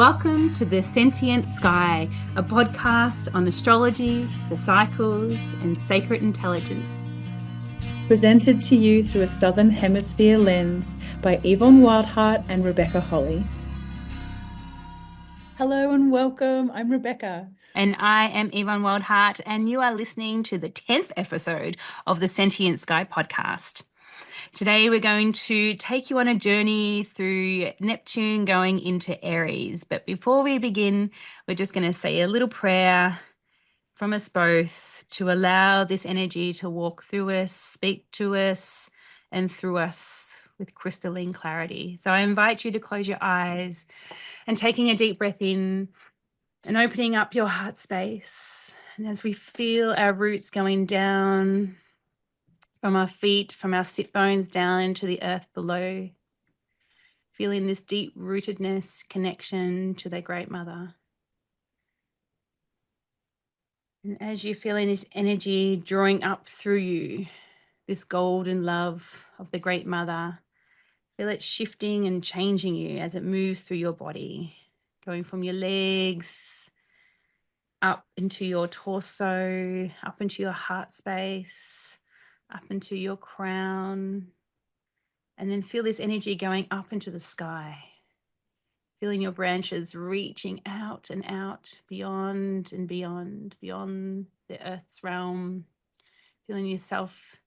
Welcome to the Sentient Sky, a podcast on astrology, the cycles, and sacred intelligence. Presented to you through a Southern Hemisphere lens by Yvonne Wildheart and Rebecca Holly. Hello and welcome. I'm Rebecca. And I am Yvonne Wildheart, and you are listening to the 10th episode of the Sentient Sky podcast. Today we're going to take you on a journey through Neptune going into Aries. But before we begin, we're just going to say a little prayer from us both to allow this energy to walk through us, speak to us, and through us with crystalline clarity. So I invite you to close your eyes and taking a deep breath in and opening up your heart space. And as we feel our roots going down from our feet, from our sit bones down into the earth below, feeling this deep rootedness, connection to the Great Mother. And as you're feeling this energy drawing up through you, this golden love of the Great Mother, feel it shifting and changing you as it moves through your body, going from your legs up into your torso, up into your heart space, up into your crown, and then feel this energy going up into the sky. Feeling your branches reaching out and out, beyond and beyond, beyond the earth's realm. Feeling yourself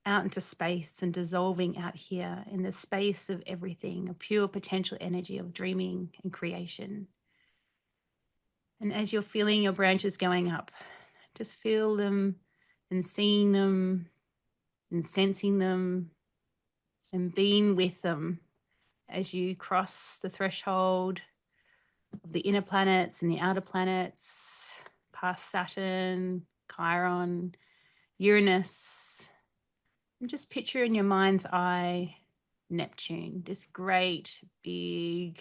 out into space and dissolving out here in the space of everything, a pure potential energy of dreaming and creation. And as you're feeling your branches going up, just feel them and seeing them and sensing them and being with them as you cross the threshold of the inner planets and the outer planets, past Saturn, Chiron, Uranus, and just picture in your mind's eye Neptune, this great big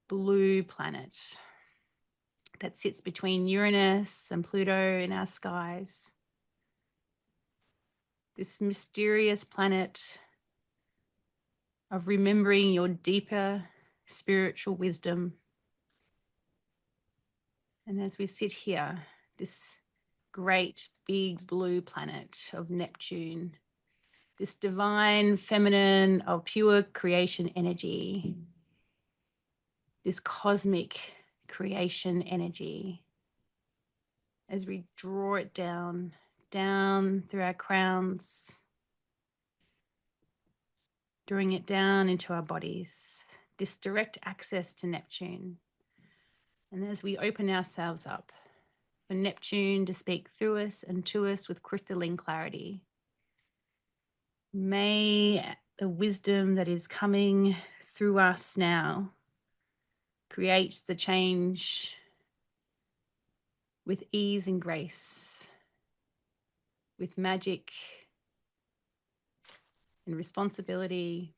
blue planet that sits between Uranus and Pluto in our skies. This mysterious planet of remembering your deeper spiritual wisdom. And as we sit here, this great big blue planet of Neptune, this divine feminine of pure creation energy, this cosmic creation energy, as we draw it down through our crowns, drawing it down into our bodies, this direct access to Neptune. And as we open ourselves up for Neptune to speak through us and to us with crystalline clarity, may the wisdom that is coming through us now create the change with ease and grace, with magic and responsibility,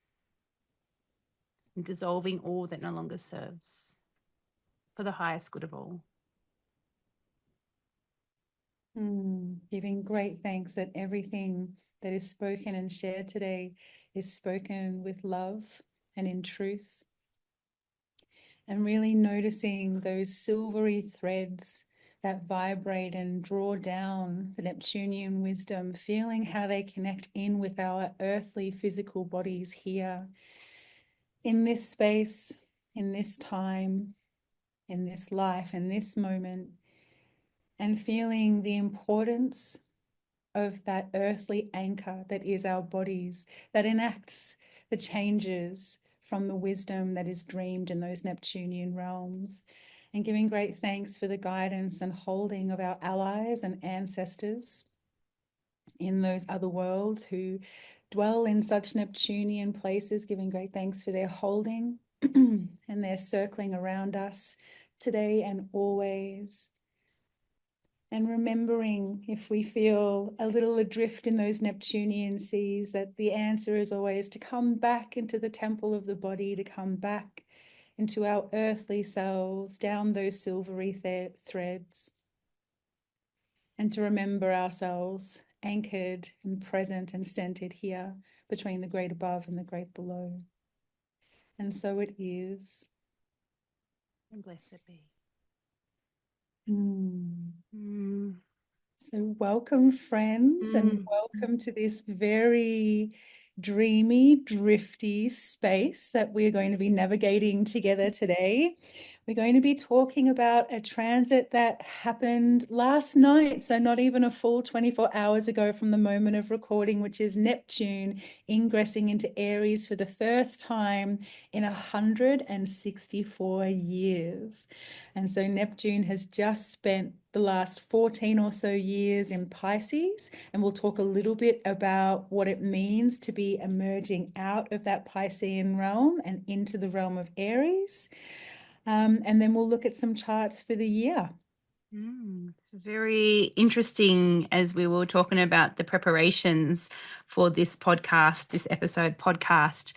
and dissolving all that no longer serves, for the highest good of all. Giving great thanks that everything that is spoken and shared today is spoken with love and in truth. And really noticing those silvery threads that vibrate and draw down the Neptunian wisdom, feeling how they connect in with our earthly physical bodies here, in this space, in this time, in this life, in this moment, and feeling the importance of that earthly anchor that is our bodies, that enacts the changes from the wisdom that is dreamed in those Neptunian realms, and giving great thanks for the guidance and holding of our allies and ancestors in those other worlds who dwell in such Neptunian places, giving great thanks for their holding and their circling around us today and always. And remembering, if we feel a little adrift in those Neptunian seas, that the answer is always to come back into the temple of the body, to come back into our earthly selves, down those silvery threads, and to remember ourselves anchored and present and centered here between the great above and the great below. And so it is. And blessed be. Mm. Mm. So, welcome, friends, and Mm. welcome to this very dreamy, drifty space that we're going to be navigating together today. We're going to be talking about a transit that happened last night, so not even a full 24 hours ago from the moment of recording, which is Neptune ingressing into Aries for the first time in 164 years. And so Neptune has just spent the last 14 or so years in Pisces, and we'll talk a little bit about what it means to be emerging out of that Piscean realm and into the realm of Aries. And then we'll look at some charts for the year. It's very interesting as we were talking about the preparations for this podcast, this episode podcast,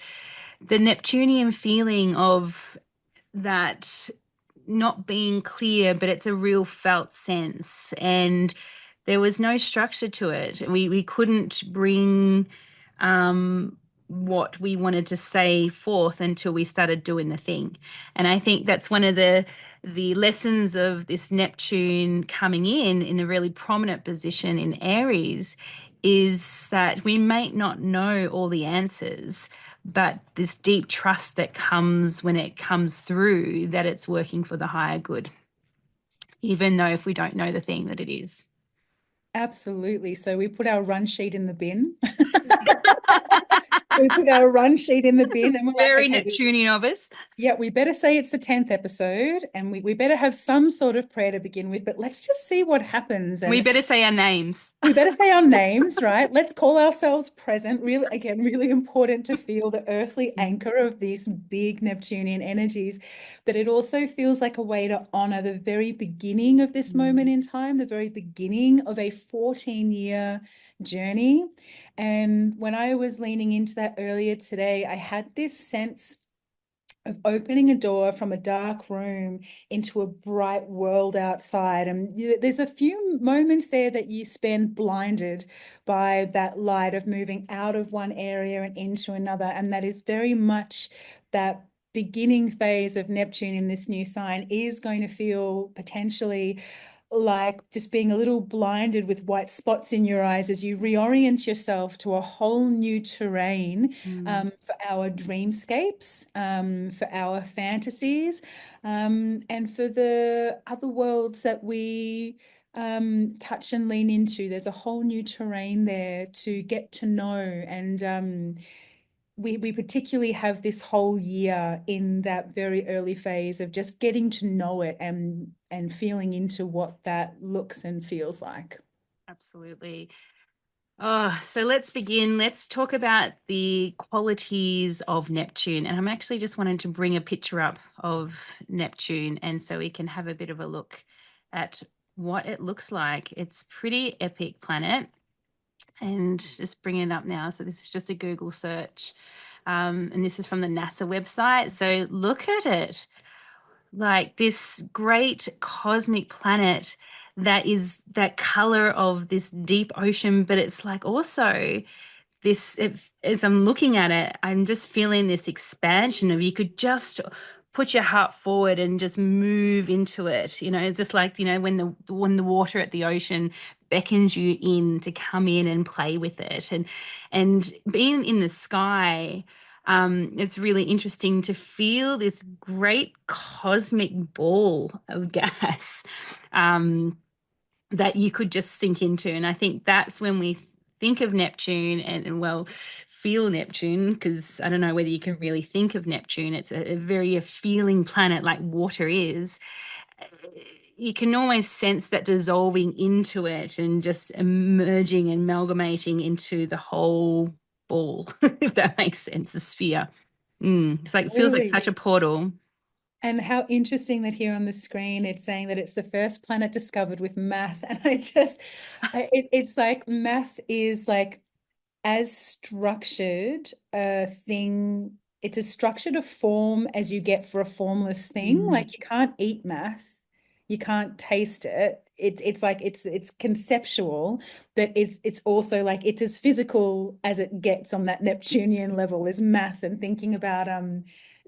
the Neptunian feeling of that not being clear, but it's a real felt sense. And there was no structure to it. We couldn't bring what we wanted to say forth until we started doing the thing. And I think that's one of the lessons of this Neptune coming in a really prominent position in Aries is that we may not know all the answers, but this deep trust that comes when it comes through that it's working for the higher good, even though if we don't know the thing that it is. Absolutely. So we put our run sheet in the bin. We put our run sheet in the bin and we're like, Very okay, Neptunian of us. yeah, we better say it's the 10th episode and we better have some sort of prayer to begin with, but let's just see what happens. We And better say our names. we better say our names, right? Let's call ourselves present. Really, again, really important to feel the earthly anchor of these big Neptunian energies, but it also feels like a way to honor the very beginning of this moment in time, the very beginning of a 14-year journey. And when I was leaning into that earlier today, I had this sense of opening a door from a dark room into a bright world outside. And there's a few moments there that you spend blinded by that light of moving out of one area and into another. And that is very much that beginning phase of Neptune in this new sign is going to feel potentially like just being a little blinded with white spots in your eyes as you reorient yourself to a whole new terrain for our dreamscapes, for our fantasies, and for the other worlds that we touch and lean into. There's a whole new terrain there to get to know. And we particularly have this whole year in that very early phase of just getting to know it and feeling into what that looks and feels like. Absolutely. Oh, so let's begin. Let's talk about the qualities of Neptune. And I'm actually just wanting to bring a picture up of Neptune, and so we can have a bit of a look at what it looks like. It's pretty epic planet. And just bring it up now. So this is just a Google search. And this is from the NASA website. So look at it, like this great cosmic planet that is that color of this deep ocean, but it's like also this as I'm looking at it, I'm just feeling this expansion of you could just put your heart forward and just move into it, just like when the water at the ocean beckons you in to come in and play with it. And being in the sky, it's really interesting to feel this great cosmic ball of gas that you could just sink into. And I think that's when we think of Neptune and well, feel Neptune, because I don't know whether you can really think of Neptune. It's a very feeling planet like water is. You can always sense that dissolving into it and just emerging and amalgamating into the whole ball, if that makes sense, a sphere. It's like, it feels like Totally. such a portal. And how interesting that here on the screen it's saying that it's the first planet discovered with math. And it's like math is like as structured a thing, it's as structured a form as you get for a formless thing. Mm, Like you can't eat math, you can't taste it. It's like it's conceptual, but it's also like it's as physical as it gets on that Neptunian level is math and thinking about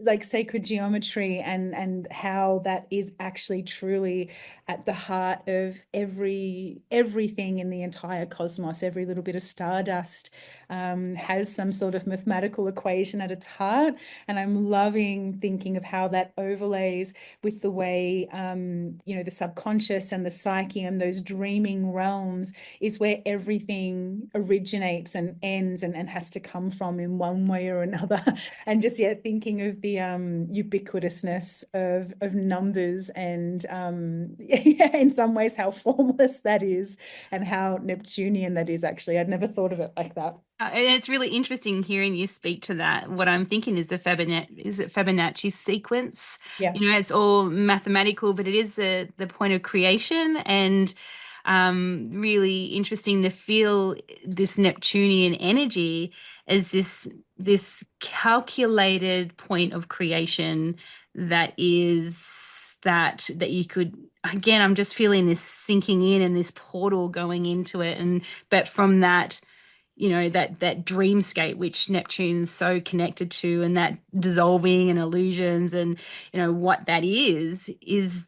like sacred geometry, and how that is actually truly at the heart of everything in the entire cosmos. Every little bit of stardust has some sort of mathematical equation at its heart, and I'm loving thinking of how that overlays with the way the subconscious and the psyche and those dreaming realms is where everything originates and ends, and has to come from in one way or another. And just thinking of the ubiquitousness of numbers, and yeah, in some ways how formless that is, and how Neptunian that is. Actually, I'd never thought of it like that. And it's really interesting hearing you speak to that. What I'm thinking is Fibonacci sequence. Yeah. It's all mathematical, but it is the point of creation, and really interesting to feel this Neptunian energy as this calculated point of creation that you could, again, I'm just feeling this sinking in and this portal going into it, and but from that, that dreamscape which Neptune's so connected to, and that dissolving and illusions, and what that is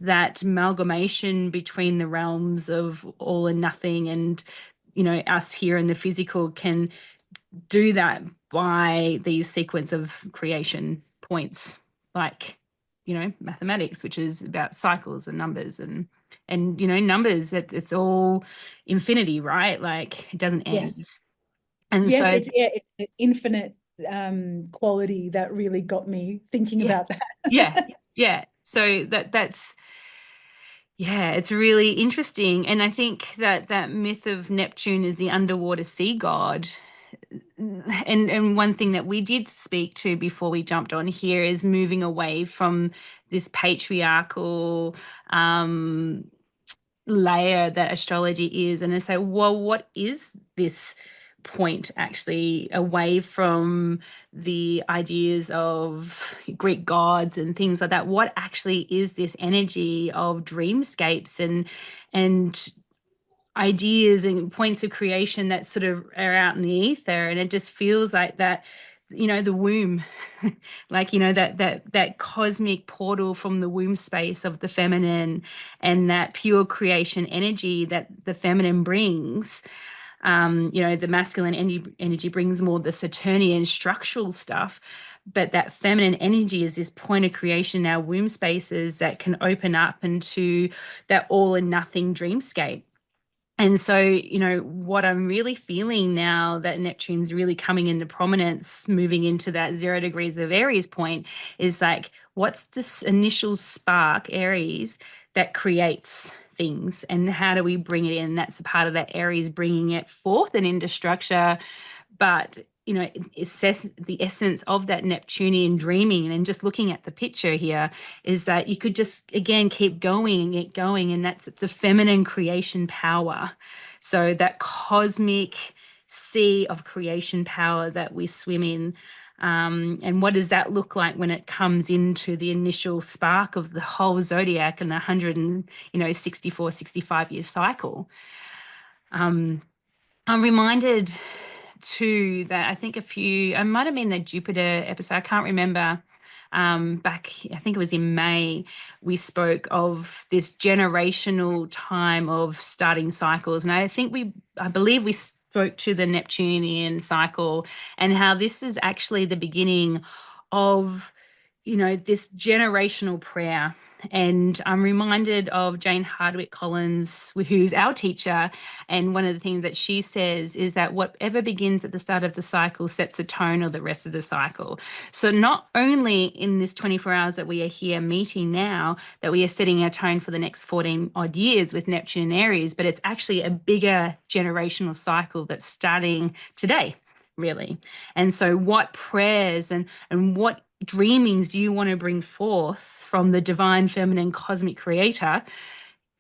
that amalgamation between the realms of all and nothing, and us here in the physical can do that by these sequence of creation points, like mathematics, which is about cycles and numbers, and numbers, it's all infinity, right? Like it doesn't end. Yes. And Yes, so, it's the infinite quality that really got me thinking yeah, about that. yeah, yeah. So that's, yeah, it's really interesting. And I think that myth of Neptune is the underwater sea god. And one thing that we did speak to before we jumped on here is moving away from this patriarchal um layer that astrology is, and I say, well, what is this point actually, away from the ideas of Greek gods and things like that? What actually is this energy of dreamscapes and ideas and points of creation that sort of are out in the ether? And it just feels like that, the womb, like that cosmic portal from the womb space of the feminine, and that pure creation energy that the feminine brings. The masculine energy brings more the Saturnian structural stuff, but that feminine energy is this point of creation in our womb spaces that can open up into that all and nothing dreamscape. And so, what I'm really feeling now that Neptune's really coming into prominence, moving into that 0 degrees of Aries point, is like, what's this initial spark, Aries, that creates things? And how do we bring it in? That's a part of that Aries bringing it forth and into structure. But assess the essence of that Neptunian dreaming, and just looking at the picture here is that you could just again keep going and get going, and it's a feminine creation power. So that cosmic sea of creation power that we swim in. And what does that look like when it comes into the initial spark of the whole zodiac and the 164, 65-year cycle? I'm reminded too that I think I might have been the Jupiter episode, I can't remember. Back, I think it was in May, we spoke of this generational time of starting cycles. And I believe we spoke to the Neptunian cycle, and how this is actually the beginning of this generational prayer. And I'm reminded of Jane Hardwick Collins, who's our teacher. And one of the things that she says is that whatever begins at the start of the cycle sets the tone of the rest of the cycle. So not only in this 24 hours that we are here meeting now, that we are setting our tone for the next 14 odd years with Neptune and Aries, but it's actually a bigger generational cycle that's starting today, really. And so what prayers and what dreamings do you want to bring forth from the divine feminine cosmic creator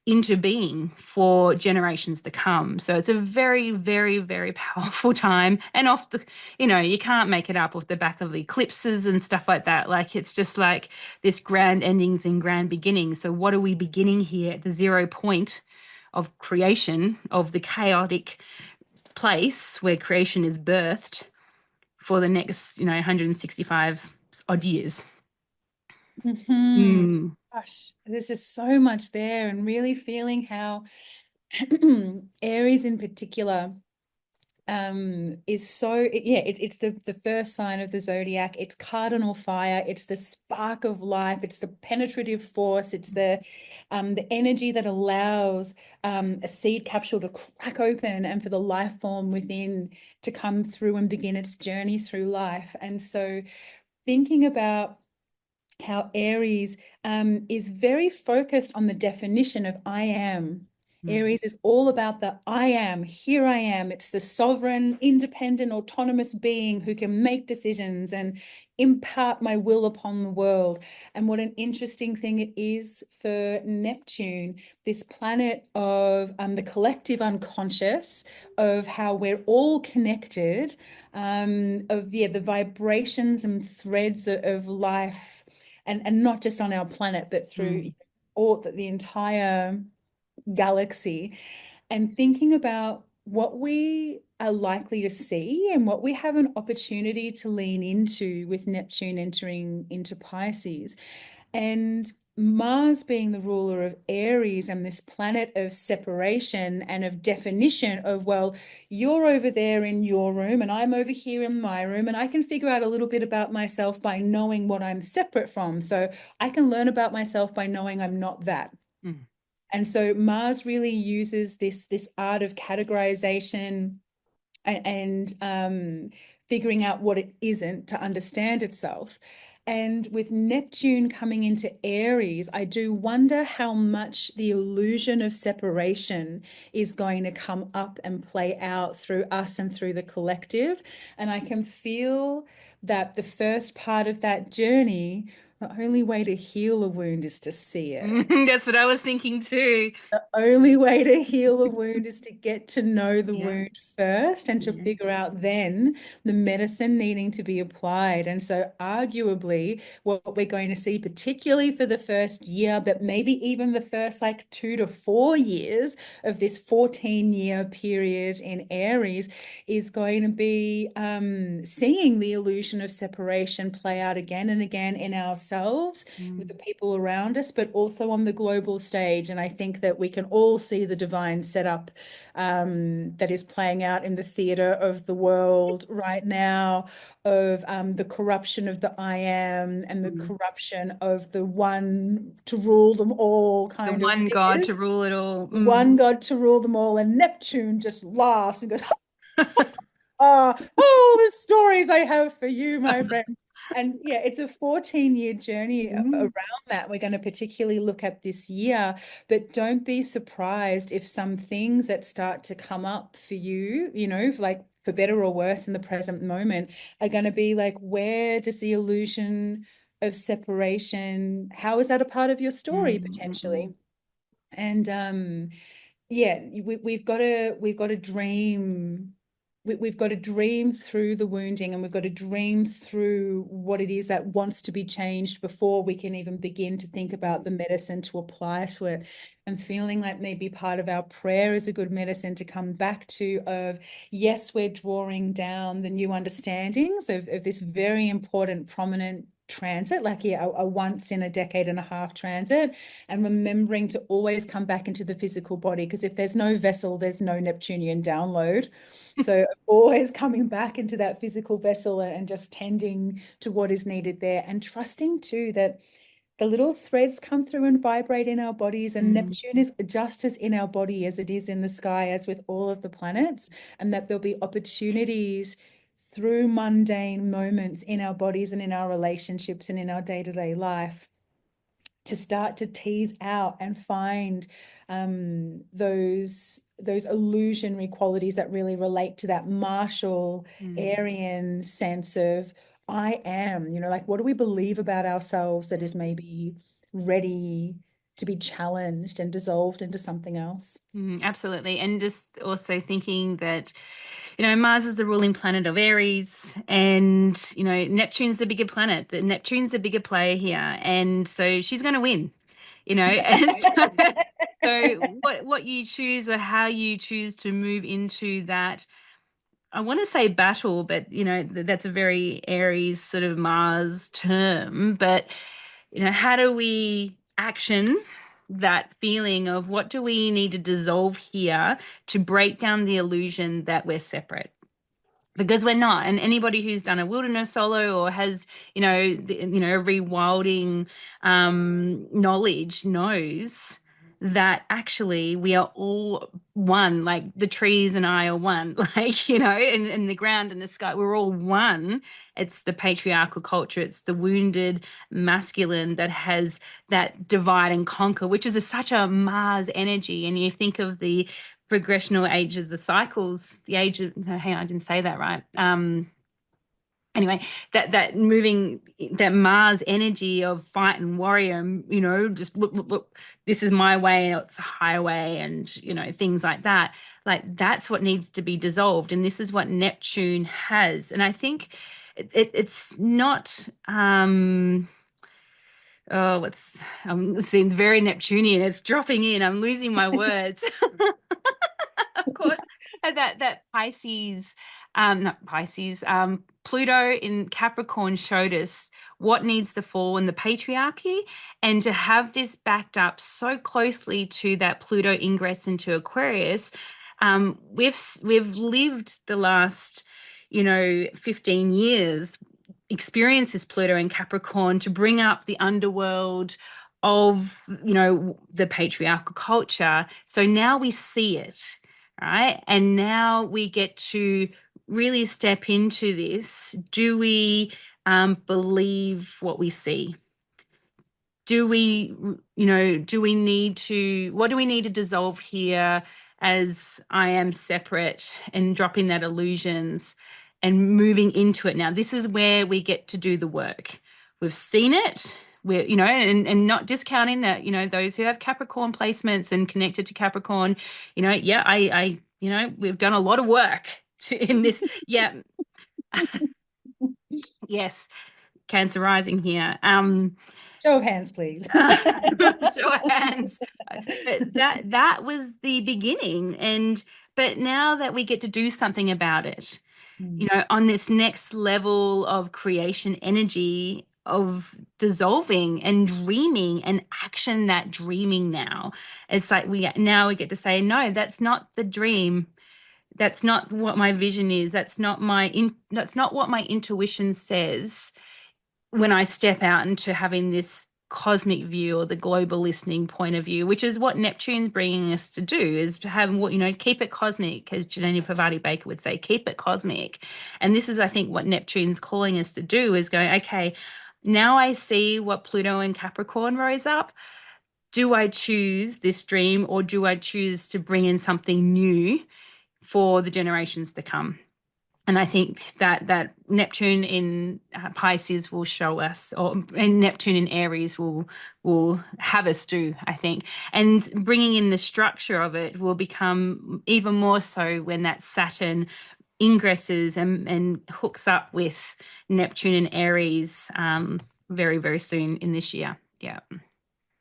into being for generations to come? So it's a very, very, very powerful time. And you can't make it up off the back of the eclipses and stuff like that. Like, it's just like this grand endings and grand beginnings. So what are we beginning here at the 0 point of creation, of the chaotic place where creation is birthed, for the next 165 odd years? Hmm. Mm. Gosh, there's just so much there, and really feeling how Aries in particular is so it's the first sign of the zodiac. It's cardinal fire, it's the spark of life, it's the penetrative force, it's the energy that allows a seed capsule to crack open and for the life form within to come through and begin its journey through life. And so thinking about how Aries is very focused on the definition of I am. Mm. Aries is all about the I am, here I am. It's the sovereign, independent, autonomous being who can make decisions and impart my will upon the world. And what an interesting thing it is for Neptune, this planet of the collective unconscious, of how we're all connected, of the vibrations and threads of life, and not just on our planet, but through Mm. all the entire galaxy, and thinking about what we are likely to see and what we have an opportunity to lean into with Neptune entering into Pisces. And Mars being the ruler of Aries and this planet of separation and of definition of, well, you're over there in your room and I'm over here in my room, and I can figure out a little bit about myself by knowing what I'm separate from. So I can learn about myself by knowing I'm not that. Mm. And so Mars really uses this art of categorization and figuring out what it isn't to understand itself. And with Neptune coming into Aries, I do wonder how much the illusion of separation is going to come up and play out through us and through the collective. And I can feel that the first part of that journey, the only way to heal a wound is to see it. That's what I was thinking too. The only way to heal a wound is to get to know the Yeah. wound first and to Yeah. figure out then the medicine needing to be applied. And so, arguably, what we're going to see, particularly for the first year, but maybe even the first like 2 to 4 years of this 14-year period in Aries, is going to be seeing the illusion of separation play out again and again in ourselves, with Mm. the people around us, but also on the global stage. And I think that we can all see the divine setup that is playing out in the theater of the world right now, of the corruption of the I am and the Mm. corruption of the one to rule them all The kind of one God to figures. rule it all. The Mm. one God to rule them all. And Neptune just laughs and goes, oh, the stories I have for you, my friend. And yeah, it's a 14-year journey Mm. around that. We're going to particularly look at this year, but don't be surprised if some things that start to come up for you, like for better or worse in the present moment, are going to be like, where does the illusion of separation, how is that a part of your story Mm. Mm. potentially? And yeah, we've got to dream. We've got to dream through the wounding, and we've got to dream through what it is that wants to be changed before we can even begin to think about the medicine to apply to it. And feeling like maybe part of our prayer is a good medicine to come back to, of yes, we're drawing down the new understandings of this very important, prominent transit, like yeah, a once in a decade and a half transit, and remembering to always come back into the physical body, because if there's no vessel, there's no Neptunian download. So always coming back into that physical vessel and just tending to what is needed there, and trusting too that the little threads come through and vibrate in our bodies, and Mm. Neptune is just as in our body as it is in the sky, as with all of the planets, and that there'll be opportunities through mundane moments in our bodies and in our relationships and in our day-to-day life to start to tease out and find those illusionary qualities that really relate to that martial Mm. Aryan sense of I am, like what do we believe about ourselves that is maybe ready to be challenged and dissolved into something else. Mm. Absolutely. And just also thinking that, Mars is the ruling planet of Aries, and, Neptune's the bigger planet. Neptune's the bigger player here. And so she's going to win, and so what you choose, or how you choose to move into that, I want to say battle, but that's a very Aries sort of Mars term, but how do we action that feeling of what do we need to dissolve here to break down the illusion that we're separate? Because we're not. And anybody who's done a wilderness solo or has, rewilding knowledge knows that actually we are all one. Like the trees and I are one. Like, and the ground and the sky, we're all one. It's the patriarchal culture. It's the wounded masculine that has that divide and conquer, which is such a Mars energy. And you think of the progressional ages, the cycles, the age of, no, hang on, I didn't say that right. Anyway, that moving, that Mars energy of fight and warrior, just look, this is my way, it's a highway, and things like that. Like that's what needs to be dissolved, and this is what Neptune has. And I think it's not. Oh, I'm seeing very Neptunian. It's dropping in. I'm losing my words. Of course, that Pisces, not Pisces, Pluto in Capricorn showed us what needs to fall in the patriarchy, and to have this backed up so closely to that Pluto ingress into Aquarius. We've lived the last, 15 years experiences Pluto in Capricorn to bring up the underworld of, the patriarchal culture. So now we see it, right? And now we get to really step into this. Do we believe what we see? What do we need to dissolve here as I am separate and dropping that illusions and moving into it now? This is where we get to do the work. We've seen it. We're, and not discounting that, those who have Capricorn placements and connected to Capricorn, yeah, we've done a lot of work in this. Yeah. Yes. Cancer rising here. Show of hands, please. Show of hands. But that was the beginning, but now that we get to do something about it, on this next level of creation energy of dissolving and dreaming and action that dreaming now. It's like we get to say, no, that's not the dream. That's not what my vision is. That's not what my intuition says when I step out into having this cosmic view or the global listening point of view, which is what Neptune's bringing us to do, is to have what, keep it cosmic, as Janani Pavati Baker would say, keep it cosmic. And this is, I think, what Neptune's calling us to do, is going, okay, now I see what Pluto and Capricorn rose up. Do I choose this dream, or do I choose to bring in something new for the generations to come? And I think that Neptune in Pisces will show us, and Neptune in Aries will have us do, I think. And bringing in the structure of it will become even more so when that Saturn ingresses and hooks up with Neptune and Aries very, very soon in this year. Yeah.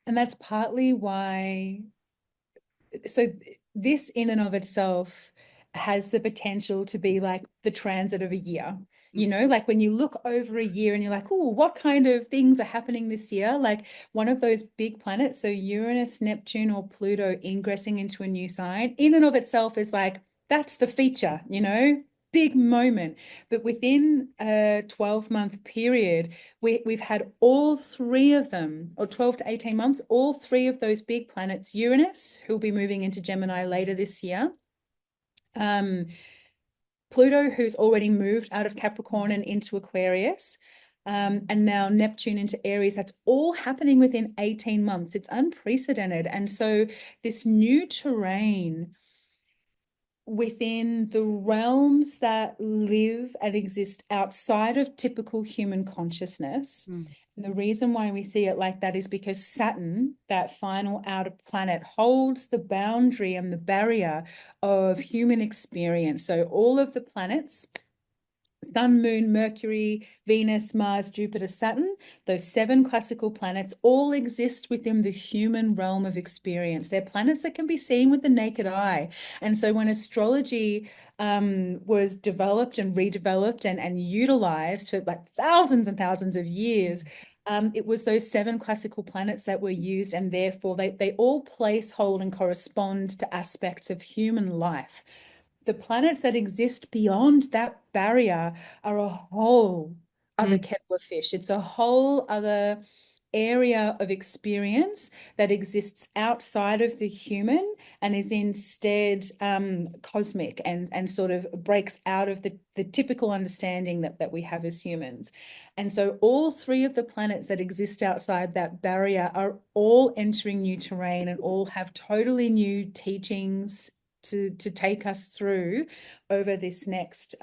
And that's partly why, so this in and of itself has the potential to be like the transit of a year. Like when you look over a year and you're like, oh, what kind of things are happening this year? Like one of those big planets, so Uranus, Neptune, or Pluto ingressing into a new sign, in and of itself is like, that's the feature, big moment. But within a 12-month period, we've had all three of them, or 12 to 18 months, all three of those big planets, Uranus, who'll be moving into Gemini later this year, Pluto, who's already moved out of Capricorn and into Aquarius, and now Neptune into Aries. That's all happening within 18 months. It's unprecedented. And so this new terrain within the realms that live and exist outside of typical human consciousness. And the reason why we see it like that is because Saturn, that final outer planet, holds the boundary and the barrier of human experience. So all of the planets, Sun, Moon, Mercury, Venus, Mars, Jupiter, Saturn, those 7 classical planets all exist within the human realm of experience. They're planets that can be seen with the naked eye. And so when astrology was developed and redeveloped and utilized for like thousands and thousands of years, It was those seven classical planets that were used, and therefore they all place, hold, and correspond to aspects of human life. The planets that exist beyond that barrier are a whole other Mm, kettle of fish. It's a whole other area of experience that exists outside of the human and is instead cosmic and sort of breaks out of the typical understanding that we have as humans. And so all three of the planets that exist outside that barrier are all entering new terrain and all have totally new teachings to take us through over this next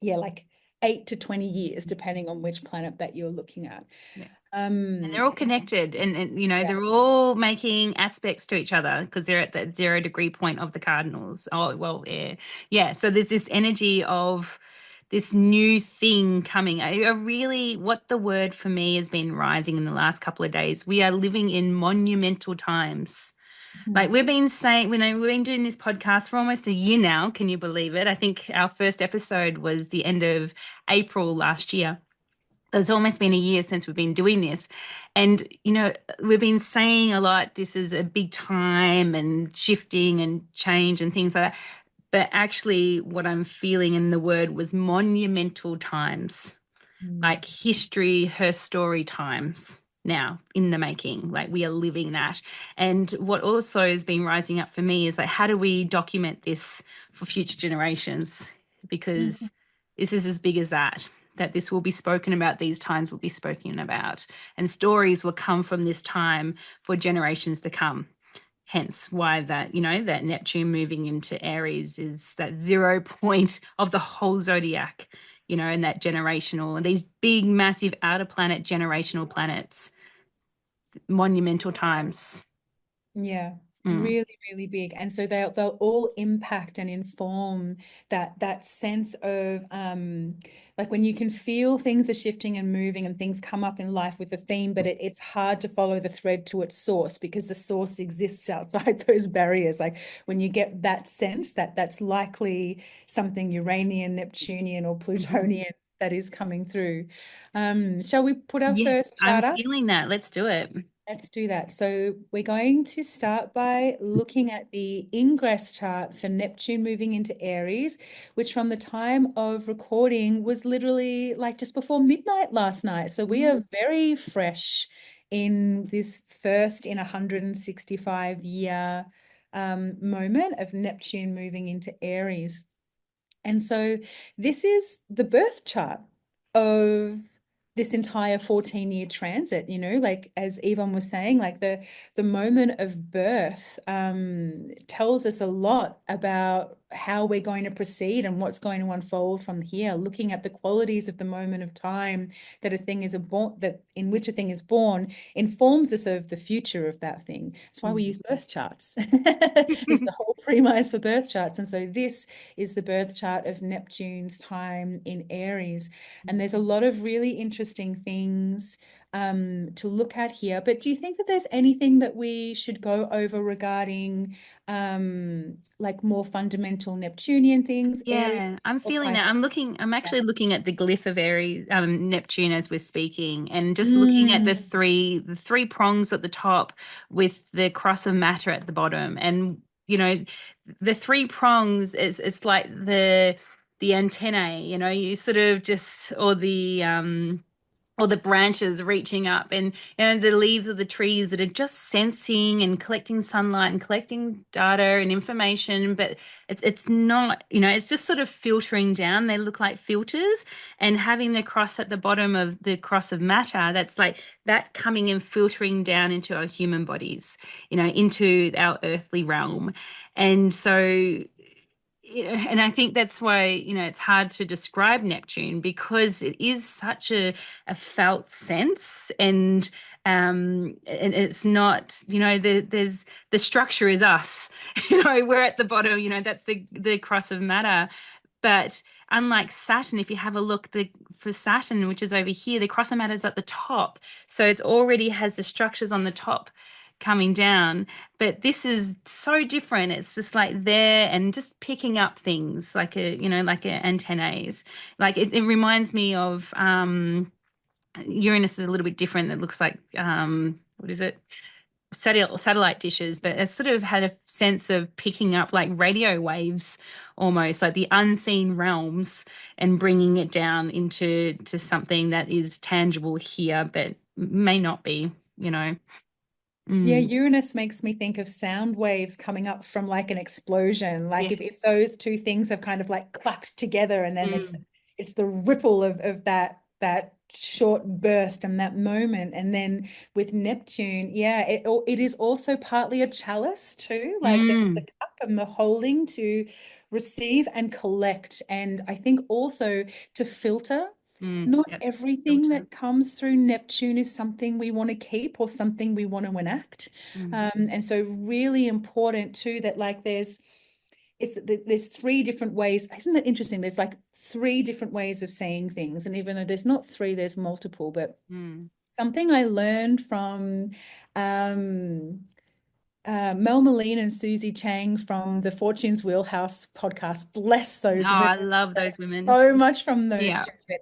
like 8 to 20 years, depending on which planet that you're looking at. yeah. And Um, they're all connected, and yeah. they're all making aspects to each other because they're at that 0 degree point of the cardinals. Oh, well, yeah. Yeah. So there's this energy of this new thing coming. I really, what the word for me has been rising in the last couple of days. We are living in monumental times. Like Mhm. we've been saying, we've been doing this podcast for almost a year now. Can you believe it? I think our first episode was the end of April last year. It's almost been a year since we've been doing this. And, we've been saying a lot, this is a big time and shifting and change and things like that. But actually, what I'm feeling in the word was monumental times, Mm. like history, her story times now in the making. Like we are living that. And what also has been rising up for me is like, how do we document this for future generations? Mhm. Because this is as big as that. That this will be spoken about, these times will be spoken about, and stories will come from this time for generations to come. Hence why that Neptune moving into Aries is that 0 point of the whole zodiac, and that generational and these big, massive outer planet, generational planets, monumental times. Yeah, Mm. really, really big. And so they'll all impact and inform that sense of like when you can feel things are shifting and moving and things come up in life with a theme, but it's hard to follow the thread to its source because the source exists outside those barriers. Like when you get that sense that that's likely something Uranian, Neptunian, or Plutonian that is coming through. Shall we put our Yes, first I'm chart up? feeling that. Let's do it. Let's do that. So we're going to start by looking at the ingress chart for Neptune moving into Aries, which from the time of recording was literally like just before midnight last night. So we are very fresh in this first in 165-year moment of Neptune moving into Aries. And so this is the birth chart of this entire 14-year transit, like as Yvonne was saying, like the moment of birth tells us a lot about how we're going to proceed and what's going to unfold from here, looking at the qualities of the moment of time that a thing is born, that in which a thing is born informs us of the future of that thing. That's why we use birth charts. It's the whole premise for birth charts. And so this is the birth chart of Neptune's time in Aries. And there's a lot of really interesting things to look at here. But do you think that there's anything that we should go over regarding like more fundamental Neptunian things, Aries Yeah, I'm or feeling that. Pisces? I'm Yeah. actually looking at the glyph of Aries, Neptune as we're speaking, and just looking at the Mm, three prongs at the top with the cross of matter at the bottom. And, the three prongs, it's like the antennae, you sort of just, or the branches reaching up, and the leaves of the trees that are just sensing and collecting sunlight and collecting data and information, but it's not, it's just sort of filtering down. They look like filters, and having the cross at the bottom of the cross of matter, that's like that coming and filtering down into our human bodies, into our earthly realm. And so, and I think that's why, it's hard to describe Neptune because it is such a felt sense, and it's not, there's the structure is us. We're at the bottom, that's the cross of matter. But unlike Saturn, if you have a look, for Saturn, which is over here, the cross of matter is at the top. So it's already has the structures on the top coming down. But this is so different. It's just like there and just picking up things like like antennae. Like it reminds me of Uranus is a little bit different. It looks like what is it? Satellite dishes, but it sort of had a sense of picking up like radio waves, almost like the unseen realms, and bringing it down into something that is tangible here, but may not be, you know. Yeah, Mm, Uranus makes me think of sound waves coming up from like an explosion. Like if yes. those two things have kind of like clacked together, and then Mm, it's the ripple of that short burst and that moment. And then with Neptune, yeah, it is also partly a chalice too. Like there's the mm, cup and the holding to receive and collect. And I think also to filter. Not yes. everything Filter. that comes through Neptune is something we want to keep or something we want to enact. Mm, And so really important too that like there's three different ways. Isn't that interesting? There's like three different ways of saying things. And even though there's not three, there's multiple. But mm. something I learned from um, Mel Moline and Susie Chang from the Fortune's Wheelhouse podcast. Bless Oh, those women. I love Learned those women. so much from those Yeah. two.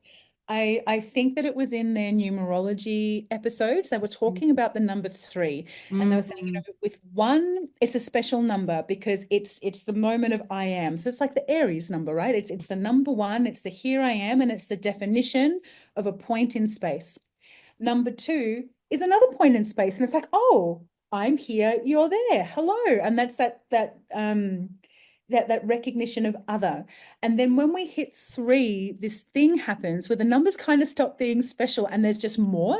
I think that it was in their numerology episodes. They were talking about the number three, and they were saying, Mm, with one, it's a special number because it's the moment of I am. So it's like the Aries number, right? It's the number one, it's the here I am, and it's the definition of a point in space. Number two is another point in space, and it's like, oh, I'm here, you're there, hello, and that's that recognition of other. And then when we hit three, this thing happens where the numbers kind of stop being special, and there's just more.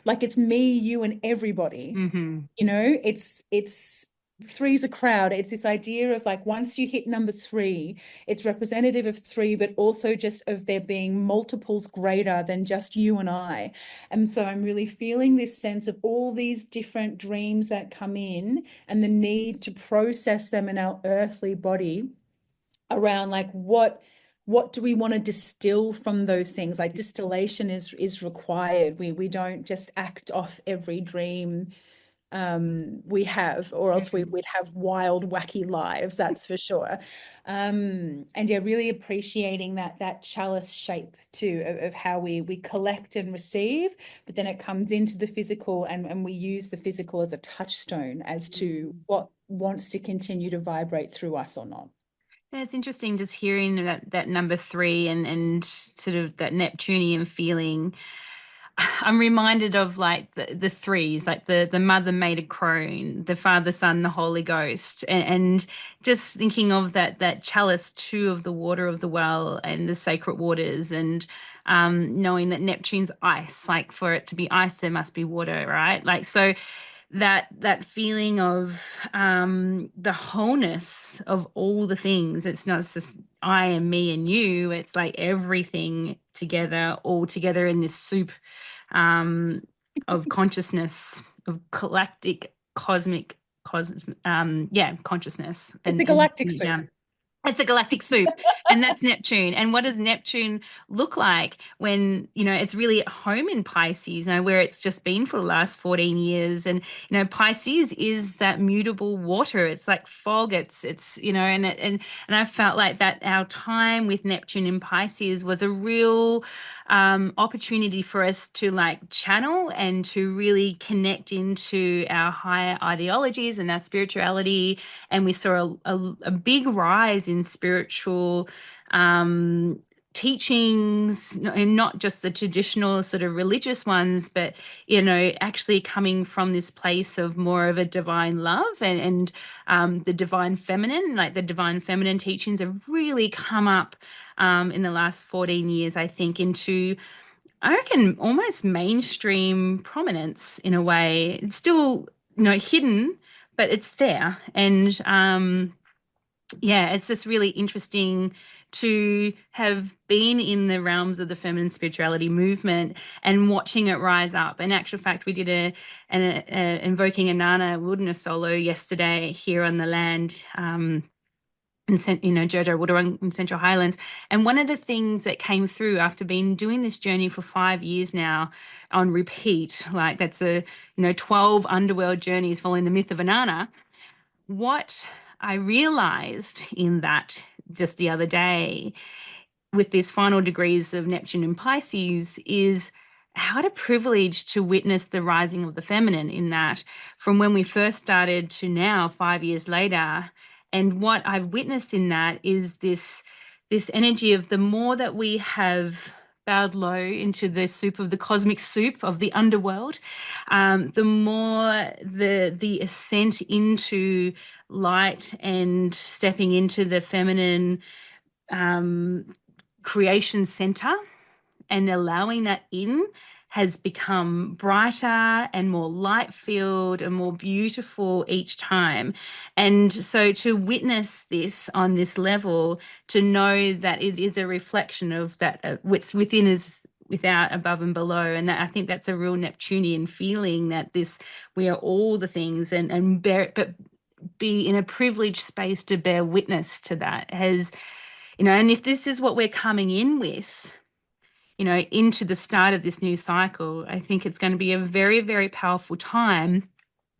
Like it's me, you, and everybody. hmm It's three's a crowd. It's this idea of like once you hit number three, it's representative of three, but also just of there being multiples greater than just you and I. And so I'm really feeling this sense of all these different dreams that come in and the need to process them in our earthly body around like what do we want to distill from those things. Like distillation is required. We don't just act off every dream we have, or else we'd have wild, wacky lives, that's for sure. And yeah, really appreciating that chalice shape too of how we collect and receive, but then it comes into the physical, and we use the physical as a touchstone as to Mm. what wants to continue to vibrate through us or not. Yeah, it's interesting just hearing that number three and sort of that Neptunian feeling. I'm reminded of like the threes, like the mother made a crone, the Father, Son, the Holy Ghost, and just thinking of that chalice too of the water of the well and the sacred waters, and knowing that Neptune's ice, like for it to be ice, there must be water, right? Like so that feeling of the wholeness of all the things. It's not just I and me and you. It's like everything together, all together in this soup um, of consciousness, of galactic, cosmic, yeah, consciousness, It's a and galactic soup. down. It's a galactic soup, and that's Neptune. And what does Neptune look like when, it's really at home in Pisces, where it's just been for the last 14 years. And, Pisces is that mutable water. It's like fog. It's, and I felt like that our time with Neptune in Pisces was a real opportunity for us to like channel and to really connect into our higher ideologies and our spirituality. And we saw a big rise in spiritual um, teachings, and not just the traditional sort of religious ones, but actually coming from this place of more of a divine love and the divine feminine. Like the divine feminine teachings have really come up in the last 14 years, I think, into, I reckon, almost mainstream prominence in a way. It's still, hidden, but it's there. And yeah, it's just really interesting to have been in the realms of the feminine spirituality movement and watching it rise up. In actual fact, we did a invoking Inanna wilderness solo yesterday here on the land. In Jojo Wurrung in Central Highlands. And one of the things that came through after being doing this journey for 5 years now on repeat, like that's 12 underworld journeys following the myth of Inanna. What I realized in that just the other day with these final degrees of Neptune and Pisces is what a privilege to witness the rising of the feminine in that, from when we first started to now, 5 years later. And what I've witnessed in that is this energy of the more that we have bowed low into the soup of the cosmic soup of the underworld, the more the ascent into light and stepping into the feminine um, creation center and allowing that in has become brighter and more light filled and more beautiful each time. And so to witness this on this level, to know that it is a reflection of that, what's within is without, above and below. And that, I think that's a real Neptunian feeling that this, we are all the things, and bear, but be in a privileged space to bear witness to that has, and if this is what we're coming in with, into the start of this new cycle, I think it's going to be a very, very powerful time,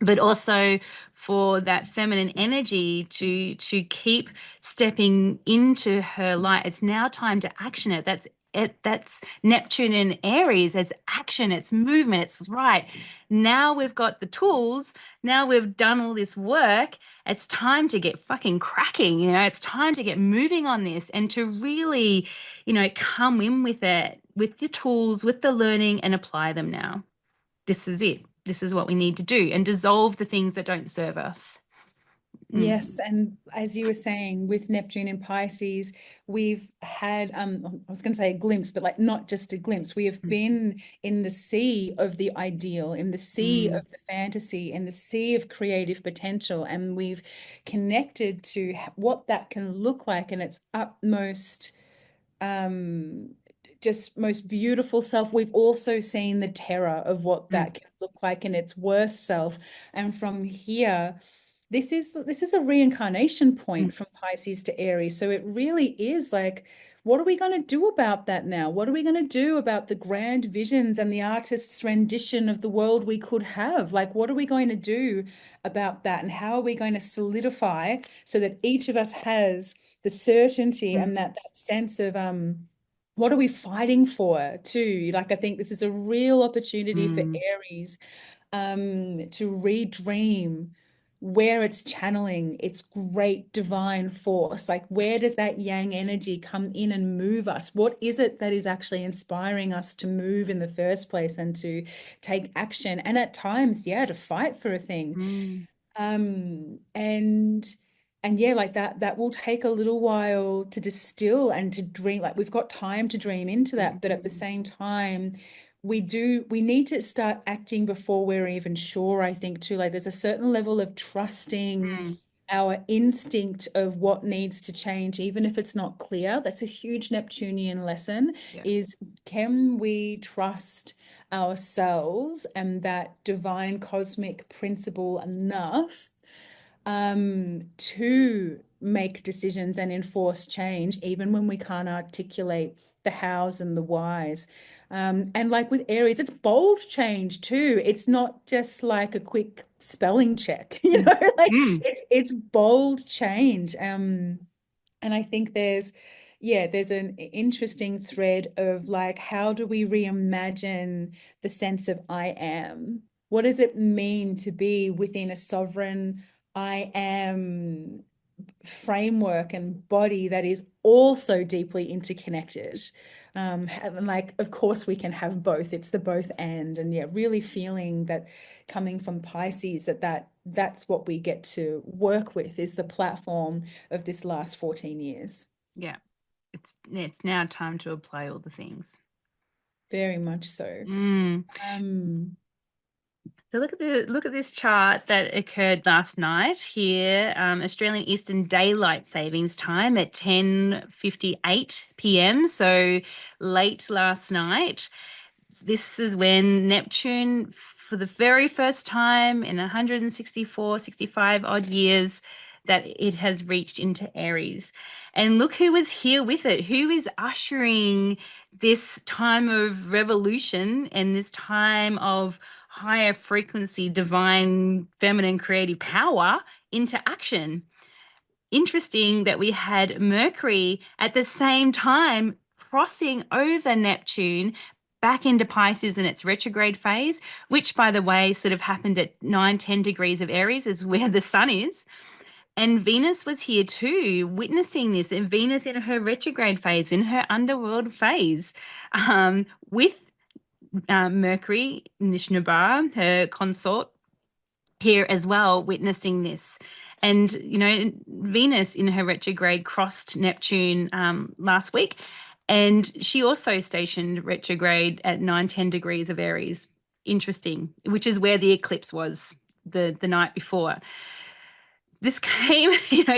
but also for that feminine energy to keep stepping into her light. It's now time to action it. That's it. That's Neptune and Aries. It's action, it's movement, it's right. Now we've got the tools. Now we've done all this work. It's time to get fucking cracking. It's time to get moving on this and to really, come in with it, with the tools, with the learning, and apply them now. This is it. This is what we need to do, and dissolve the things that don't serve us. Yes, Mm, and as you were saying, with Neptune and Pisces, we've had I was going to say a glimpse, but like not just a glimpse. We have mm, been in the sea of the ideal, in the sea mm, of the fantasy, in the sea of creative potential, and we've connected to what that can look like in its utmost um just most beautiful self. We've also seen the terror of what mm, that can look like in its worst self. And from here, this is a reincarnation mm, point from Pisces to Aries. So it really is like, what are we going to do about that now? What are we going to do about the grand visions and the artist's rendition of the world we could have? Like, what are we going to do about that? And how are we going to solidify so that each of us has the certainty mm, and that sense of what are we fighting for too? Like, I think this is a real opportunity for mm, Aries to redream where it's channeling its great divine force. Like, where does that yang energy come in and move us? What is it that is actually inspiring us to move in the first place and to take action? And at times, yeah, to fight for a thing. mm, Um, and and yeah, like that will take a little while to distill and to dream. Like, we've got time to dream into that, but at the mm, same time, we need to start acting before we're even sure, I think too. Like, there's a certain level of trusting mm. our instinct of what needs to change, even if it's not clear. That's a huge Neptunian lesson, Yeah. is can we trust ourselves and that divine cosmic principle enough to make decisions and enforce change, even when we can't articulate the hows and the whys. And like with Aries, it's bold change too. It's not just like a quick spelling check, Mm, like mm, it's bold change. And I think there's an interesting thread of like, how do we reimagine the sense of I am? What does it mean to be within a sovereign I am framework and body that is also deeply interconnected? And like, of course, we can have both. It's the both and yeah, really feeling that coming from Pisces, that's what we get to work with, is the platform of this last 14 years. yeah. It's now time to apply all the things. Very much so. Mm. Um, So look at this chart that occurred last night here, Australian Eastern Daylight Savings Time at 10:58 p.m. So late last night. This is when Neptune, for the very first time in 164, 65 odd years, that it has reached into Aries. And look who was here with it, who is ushering this time of revolution and this time of higher frequency, divine, feminine, creative power into action. Interesting that we had Mercury at the same time crossing over Neptune back into Pisces in its retrograde phase, which, by the way, sort of happened at 9, 10 degrees of Aries, is where the sun is. And Venus was here too, witnessing this. And Venus in her retrograde phase, in her underworld phase, with Mercury, Nishnaba, her consort, here as well, witnessing this. And, Venus in her retrograde crossed Neptune last week. And she also stationed retrograde at 9, 10 degrees of Aries. Interesting, which is where the eclipse was the night before. This came,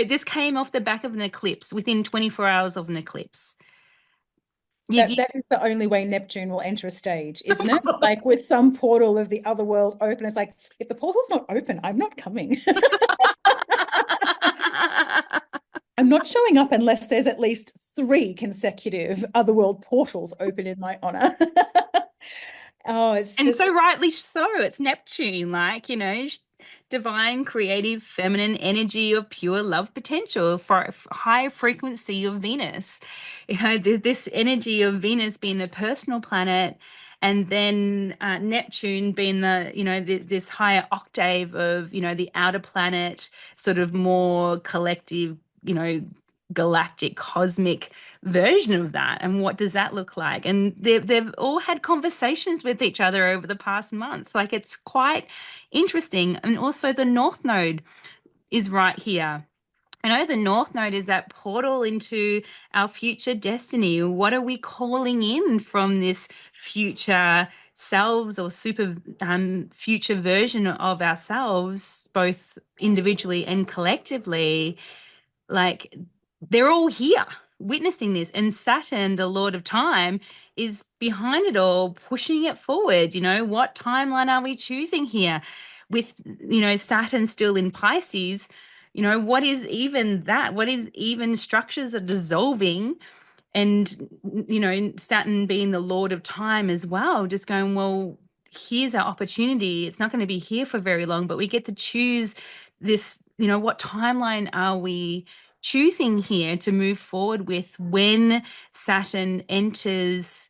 this came off the back of an eclipse within 24 hours of an eclipse. That that is the only way Neptune will enter a stage, isn't it? Like with some portal of the other world open. It's like, if the portal's not open, I'm not coming. I'm not showing up unless there's at least 3 consecutive otherworld portals open in my honor. Oh, it's And just, so rightly so, it's Neptune, like, divine, creative, feminine energy of pure love potential for high frequency of Venus. This energy of Venus being the personal planet, and then Neptune being this higher octave of, the outer planet, sort of more collective, galactic, cosmic version of that. And what does that look like? And they've all had conversations with each other over the past month. Like, it's quite interesting. And also the North Node is right here. I know the North Node is that portal into our future destiny. What are we calling in from this future selves, or super future version of ourselves, both individually and collectively? Like, they're all here witnessing this. And Saturn, the Lord of Time, is behind it all, pushing it forward. What timeline are we choosing here? With, Saturn still in Pisces, what is even that? What is even structures are dissolving? And, Saturn being the Lord of Time as well, just going, well, here's our opportunity. It's not going to be here for very long, but we get to choose this. What timeline are we choosing here to move forward with when Saturn enters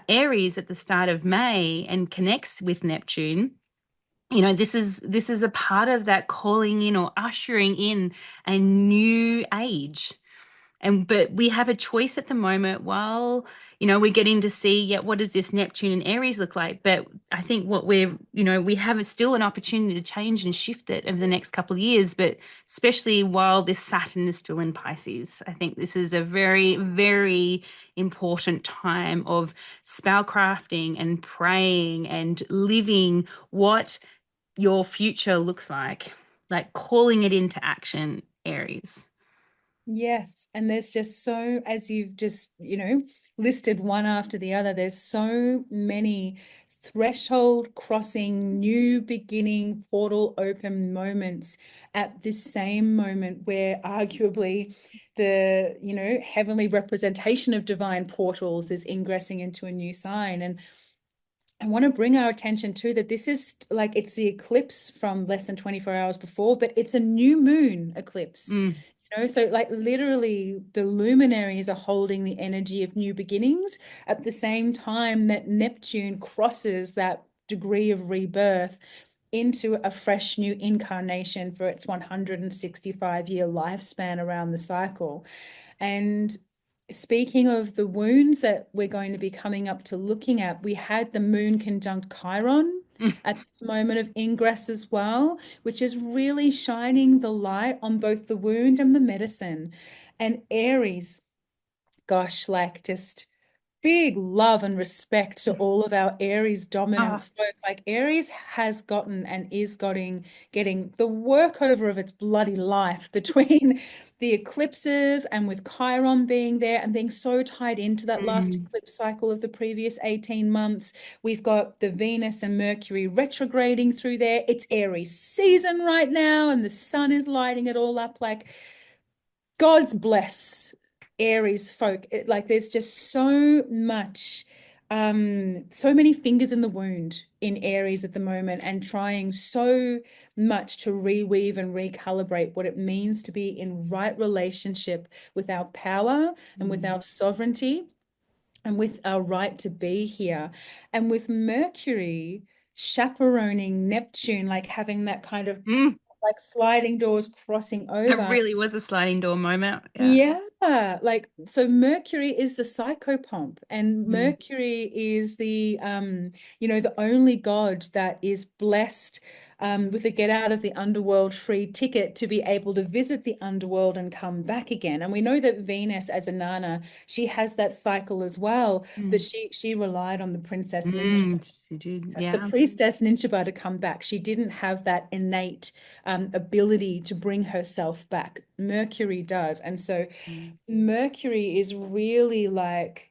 Aries at the start of May and connects with Neptune? This is a part of that calling in or ushering in a new age. But we have a choice at the moment while, we're getting to see, yeah, what does this Neptune and Aries look like? But I think what we have still an opportunity to change and shift it over the next couple of years, but especially while this Saturn is still in Pisces. I think this is a very, very important time of spellcrafting and praying and living what your future looks like calling it into action, Aries. yes. And there's just so, as you've just, listed one after the other, there's so many threshold crossing, new beginning, portal open moments at this same moment, where arguably the, heavenly representation of divine portals is ingressing into a new sign. And I want to bring our attention to that this is like, it's the eclipse from less than 24 hours before, but it's a new moon eclipse. Mm. So like literally the luminaries are holding the energy of new beginnings at the same time that Neptune crosses that degree of rebirth into a fresh new incarnation for its 165-year lifespan around the cycle. And speaking of the wounds that we're going to be coming up to looking at, we had the moon conjunct Chiron Mm. at this moment of ingress as well, which is really shining the light on both the wound and the medicine. And Aries, gosh, like just big love and respect to all of our Aries dominant Ah. folk. Like Aries has gotten and is getting the workover of its bloody life between the eclipses and with Chiron being there and being so tied into that last Mm. eclipse cycle of the previous 18 months. We've got the Venus and Mercury retrograding through there. It's Aries season right now, and the sun is lighting it all up. Like, God's bless Aries folk. Like, there's just so much, so many fingers in the wound in Aries at the moment, and trying so much to reweave and recalibrate what it means to be in right relationship with our power and with our sovereignty, and with our right to be here. And with Mercury chaperoning Neptune, like having that kind of Mm, like sliding doors crossing that over. really was a sliding door moment. Yeah. Yeah, like so Mercury is the psychopomp, and Mm, Mercury is the the only god that is blessed with a get out of the underworld free ticket to be able to visit the underworld and come back again. And we know that Venus as a Nana, she has that cycle as well, but mm, she relied on the princess ninja. she did. That's the Yeah. priestess Ninshaba to come back. She didn't have that innate ability to bring herself back. Mercury does. And so Mm, Mercury is really like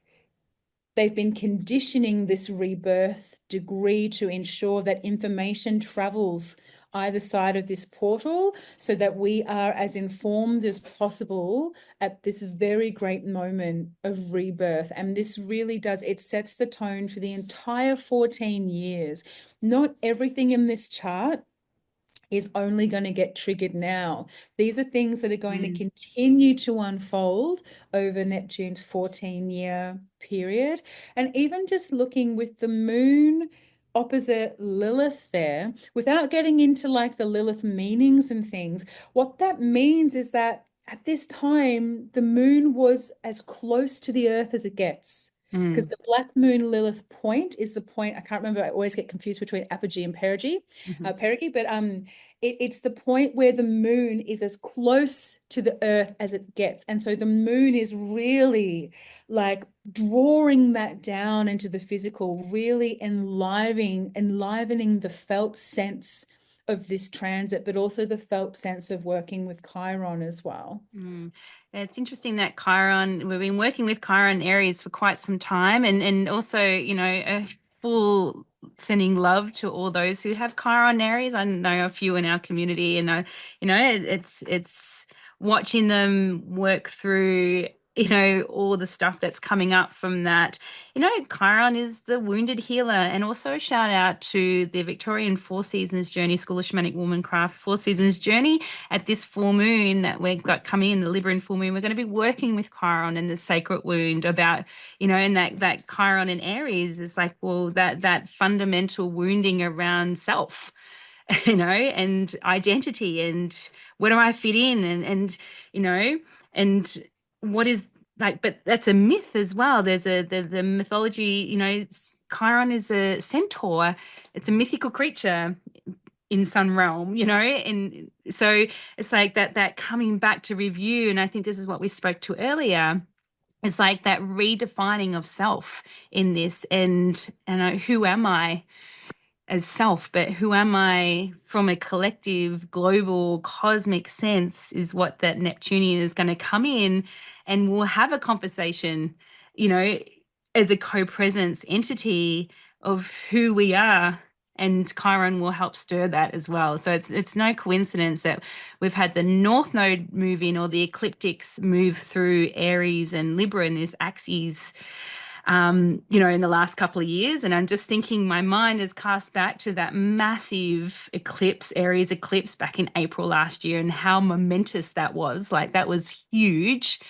they've been conditioning this rebirth degree to ensure that information travels either side of this portal so that we are as informed as possible at this very great moment of rebirth. And this really does, it sets the tone for the entire 14 years. Not everything in this chart is only going to get triggered now. These are things that are going to mm, continue to unfold over Neptune's 14-year period. And even just looking with the moon opposite Lilith there, without getting into like the Lilith meanings and things, what that means is that at this time, the moon was as close to the earth as it gets. Because mm, the black moon Lilith point is the point, I can't remember, I always get confused between apogee and perigee, mhm, perigee, but it's the point where the moon is as close to the earth as it gets. And so the moon is really like drawing that down into the physical, really enlivening the felt sense of this transit, but also the felt sense of working with Chiron as well. mm. It's interesting that Chiron, we've been working with Chiron Aries for quite some time, and also, a full sending love to all those who have Chiron Aries. I know a few in our community, and it's watching them work through, all the stuff that's coming up from that. Chiron is the wounded healer, and also a shout out to the Victorian Four Seasons Journey School of Shamanic Womancraft Four Seasons Journey at this full moon that we've got coming in, the Libran full moon. We're going to be working with Chiron and the sacred wound about, and that Chiron in Aries is like, well, that fundamental wounding around self, and identity, and where do I fit in, and you know, and what is like, but that's a myth as well. There's the mythology, Chiron is a centaur. It's a mythical creature in Sun Realm, and so it's like that coming back to review, and I think this is what we spoke to earlier. It's like that redefining of self in this, and who am I as self, but who am I from a collective, global, cosmic sense is what that Neptunian is going to come in, and we'll have a conversation, you know, as a co-presence entity of who we are. And Chiron will help stir that as well. So it's no coincidence that we've had the North Node move in, or the ecliptics move through Aries and Libra in this axis, in the last couple of years. And I'm just thinking my mind is cast back to that massive eclipse, Aries eclipse back in April last year, and how momentous that was. Like, that was huge.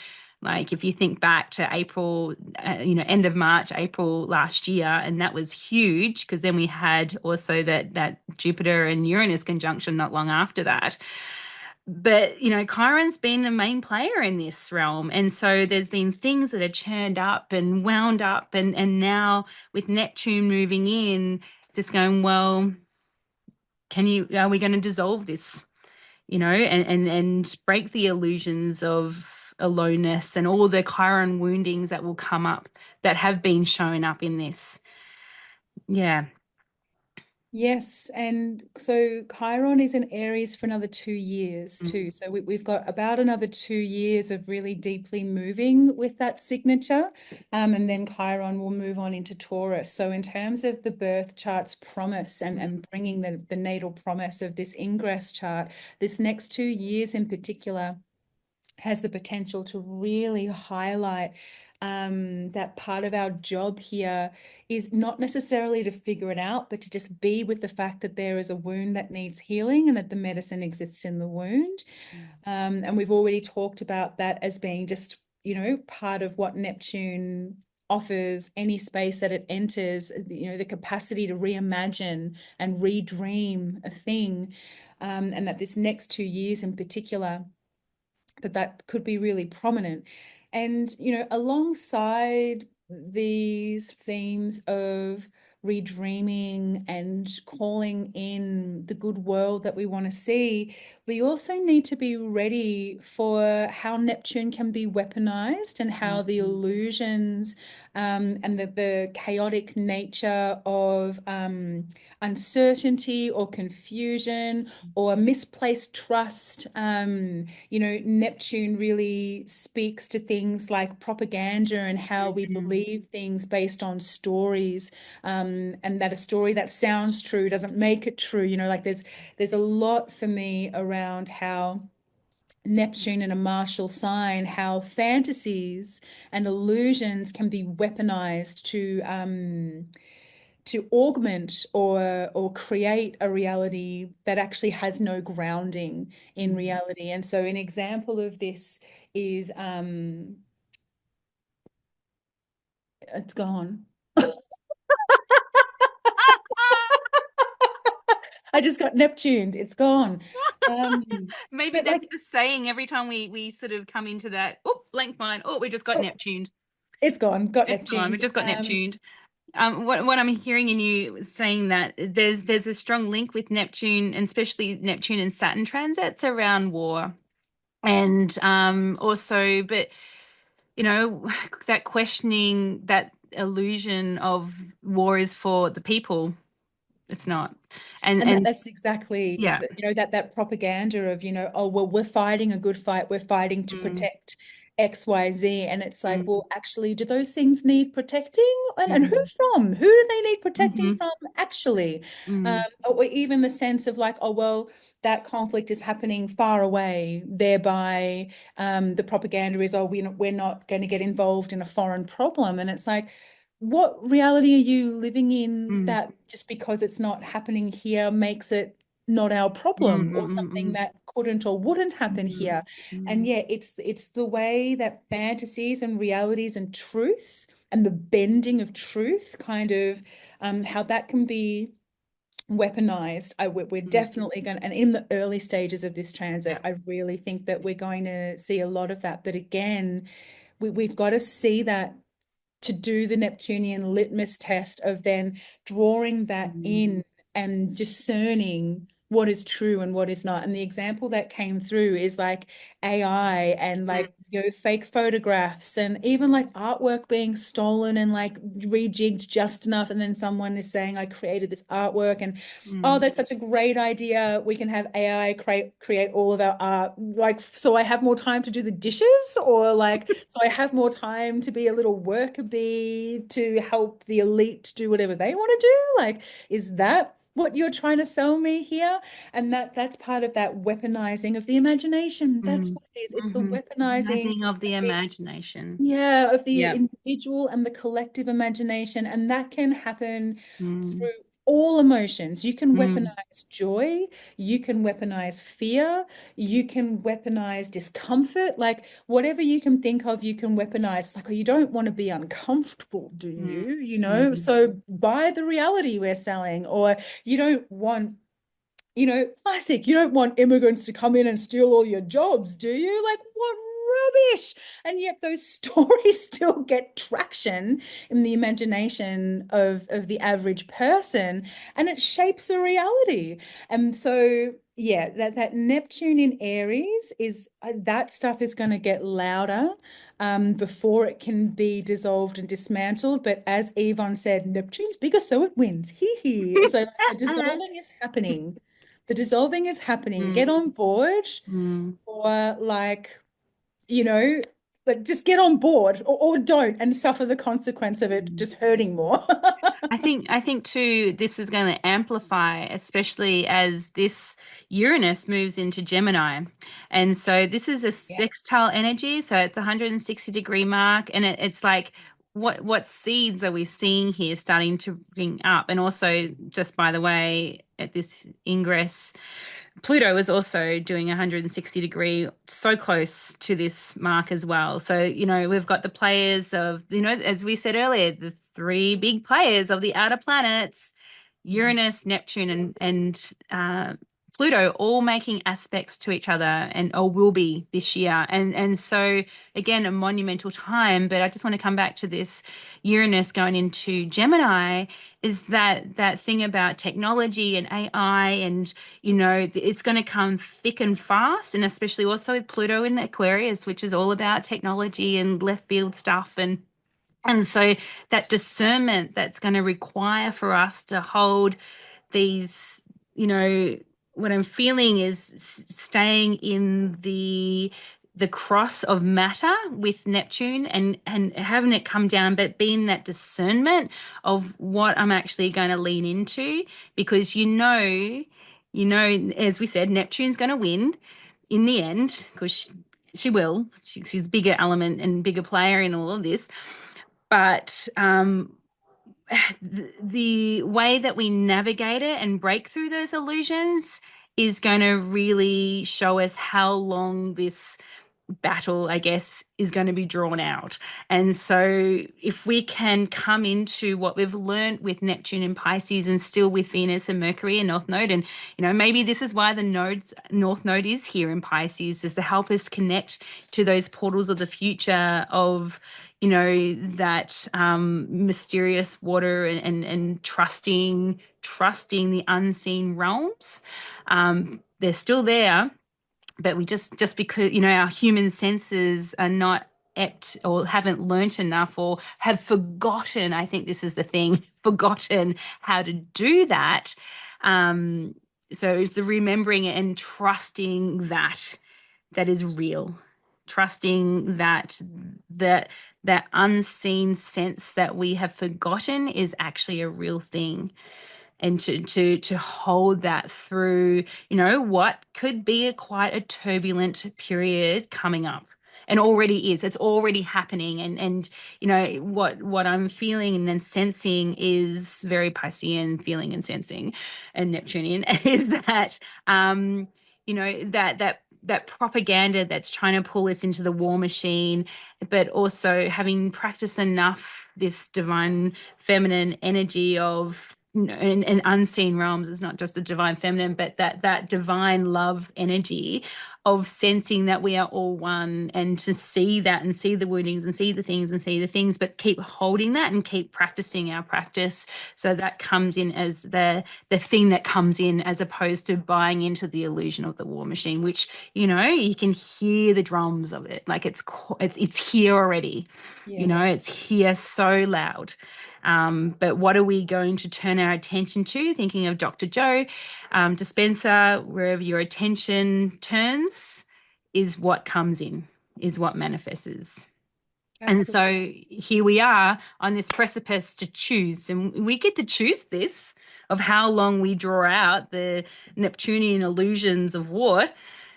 Like, if you think back to April, end of March, April last year, and that was huge, because then we had also that Jupiter and Uranus conjunction not long after that. But Chiron's been the main player in this realm, and so there's been things that are churned up and wound up, and now with Neptune moving in, just going, well, are we going to dissolve this, and break the illusions of aloneness and all the Chiron woundings that will come up, that have been shown up in this. Yeah. Yes, and so Chiron is in Aries for another 2 years too. Mm, So we've got about another 2 years of really deeply moving with that signature. And then Chiron will move on into Taurus. So in terms of the birth chart's promise and bringing the natal promise of this ingress chart, this next 2 years in particular has the potential to really highlight that part of our job here is not necessarily to figure it out, but to just be with the fact that there is a wound that needs healing and that the medicine exists in the wound. And we've already talked about that as being just, part of what Neptune offers, any space that it enters, the capacity to reimagine and redream a thing. And that this next 2 years in particular, that could be really prominent. And, alongside these themes of redreaming and calling in the good world that we want to see, we also need to be ready for how Neptune can be weaponized and how the Mm-hmm. illusions and the chaotic nature of uncertainty or confusion or misplaced trust. Neptune really speaks to things like propaganda and how we believe things based on stories, and that a story that sounds true doesn't make it true. Like there's a lot for me around how Neptune in a martial sign, how fantasies and illusions can be weaponized to augment or create a reality that actually has no grounding in reality. And so an example of this is it's gone. I just got Neptuned. It's gone. Maybe But that's like the saying every time we sort of come into that, oh, blank mind. Oh, we just got oh, Neptuned. it's gone. Got It's gone. We Neptuned. just got Neptuned. What I'm hearing in you saying that there's a strong link with Neptune, and especially Neptune and Saturn transits around war, and also, but that questioning, that illusion of war is for the people. It's not, and And and that's exactly yeah. that propaganda of, oh, well, we're fighting a good fight, we're fighting to Mm, protect XYZ. And it's like, mm, well, actually, do those things need protecting? And who mhm, from? Who do they need protecting mhm, from, actually? mm, Or even the sense of like, oh, well, that conflict is happening far away, thereby the propaganda is, oh, we're not going to get involved in a foreign problem. And it's like, what reality are you living in mm, that just because it's not happening here makes it not our mm, problem, or mm, something mm, that couldn't or wouldn't happen mm, here? And mm, yeah, it's the way that fantasies and realities and truth and the bending of truth kind of how that can be weaponized. We're mm, definitely going to, and in the early stages of this transit, yeah. I really think that we're going to see a lot of that. But again, we've got to see that to do the Neptunian litmus test of then drawing that Mm, in and discerning what is true and what is not. And the example that came through is like AI and mm, like, fake photographs and even like artwork being stolen and like rejigged just enough. And then someone is saying, I created this artwork and oh, mm, that's such a great idea. We can have AI create all of our art. Like, so I have more time to do the dishes, or like, so I have more time to be a little worker bee to help the elite do whatever they want to do. Like, is that what you're trying to sell me here? And that's part of that weaponizing of the imagination. That's mm, what it is. It's the mhm. weaponizing Rising of the imagination. yeah, of the Yep. individual and the collective imagination. And that can happen Mm, through all emotions. You can mm, weaponize joy, you can weaponize fear, you can weaponize discomfort. Like whatever you can think of, you can weaponize. Like, oh, you don't want to be uncomfortable, do mm, you? mm, So buy the reality we're selling, or you don't want classic. You don't want immigrants to come in and steal all your jobs, do you? Like, what rubbish. And yet those stories still get traction in the imagination of the average person, and it shapes a reality. And so, yeah, that Neptune in Aries is that stuff is going to get louder before it can be dissolved and dismantled. But as Yvonne said, Neptune's bigger, so it wins. Hee hee. So like, the dissolving is happening. The dissolving is happening. mm, Get on board, mm, or like, you know, like just get on board, or don't and suffer the consequence of it mm. just hurting more. I think too, this is going to amplify, especially as this Uranus moves into Gemini. And so this is a Yes. sextile energy, so it's 160-degree mark, and it's like what seeds are we seeing here starting to bring up? And also, just by the way, at this ingress, Pluto is also doing 160-degree, so close to this mark as well. So, we've got the players of, as we said earlier, the three big players of the outer planets, Mhm. Uranus, Neptune, and Pluto, all making aspects to each other, and or will be this year. And so again, a monumental time. But I just want to come back to this Uranus going into Gemini, is that thing about technology and AI, and it's going to come thick and fast, and especially also with Pluto in Aquarius, which is all about technology and left field stuff, and so that discernment that's going to require for us to hold these, you know, what I'm feeling is staying in the cross of matter with Neptune, and having it come down, but being that discernment of what I'm actually going to lean into, because as we said, Neptune's going to win in the end, because she will. She's a bigger element and bigger player in all of this. But the way that we navigate it and break through those illusions is going to really show us how long this battle, I guess, is going to be drawn out. And so, if we can come into what we've learned with Neptune and Pisces, and still with Venus and Mercury and North Node, and maybe this is why the North Node is here in Pisces, is to help us connect to those portals of the future of that mysterious water, and trusting the unseen realms. They're still there, but we just because our human senses are not apt, or haven't learnt enough, or have forgotten, I think this is the thing, forgotten how to do that. um so it's the remembering and trusting that is real, trusting that that unseen sense that we have forgotten is actually a real thing, and to hold that through what could be quite a turbulent period coming up, and already is. It's already happening, and what I'm feeling and then sensing is very Piscean feeling and sensing, and Neptunian, is that that propaganda that's trying to pull us into the war machine, but also having practiced enough this divine feminine energy of, and unseen realms is not just a divine feminine, but that divine love energy of sensing that we are all one, and to see that, and see the woundings, and see the things, but keep holding that and keep practicing our practice. So that comes in as the thing that comes in, as opposed to buying into the illusion of the war machine, which you can hear the drums of it, like it's here already. Yeah, It's here so loud. But what are we going to turn our attention to? Thinking of Dr. Joe Dispenza, wherever your attention turns is what comes in, is what manifests. And absolutely. so here we are on this precipice to choose, and we get to choose this, of how long we draw out the Neptunian illusions of war.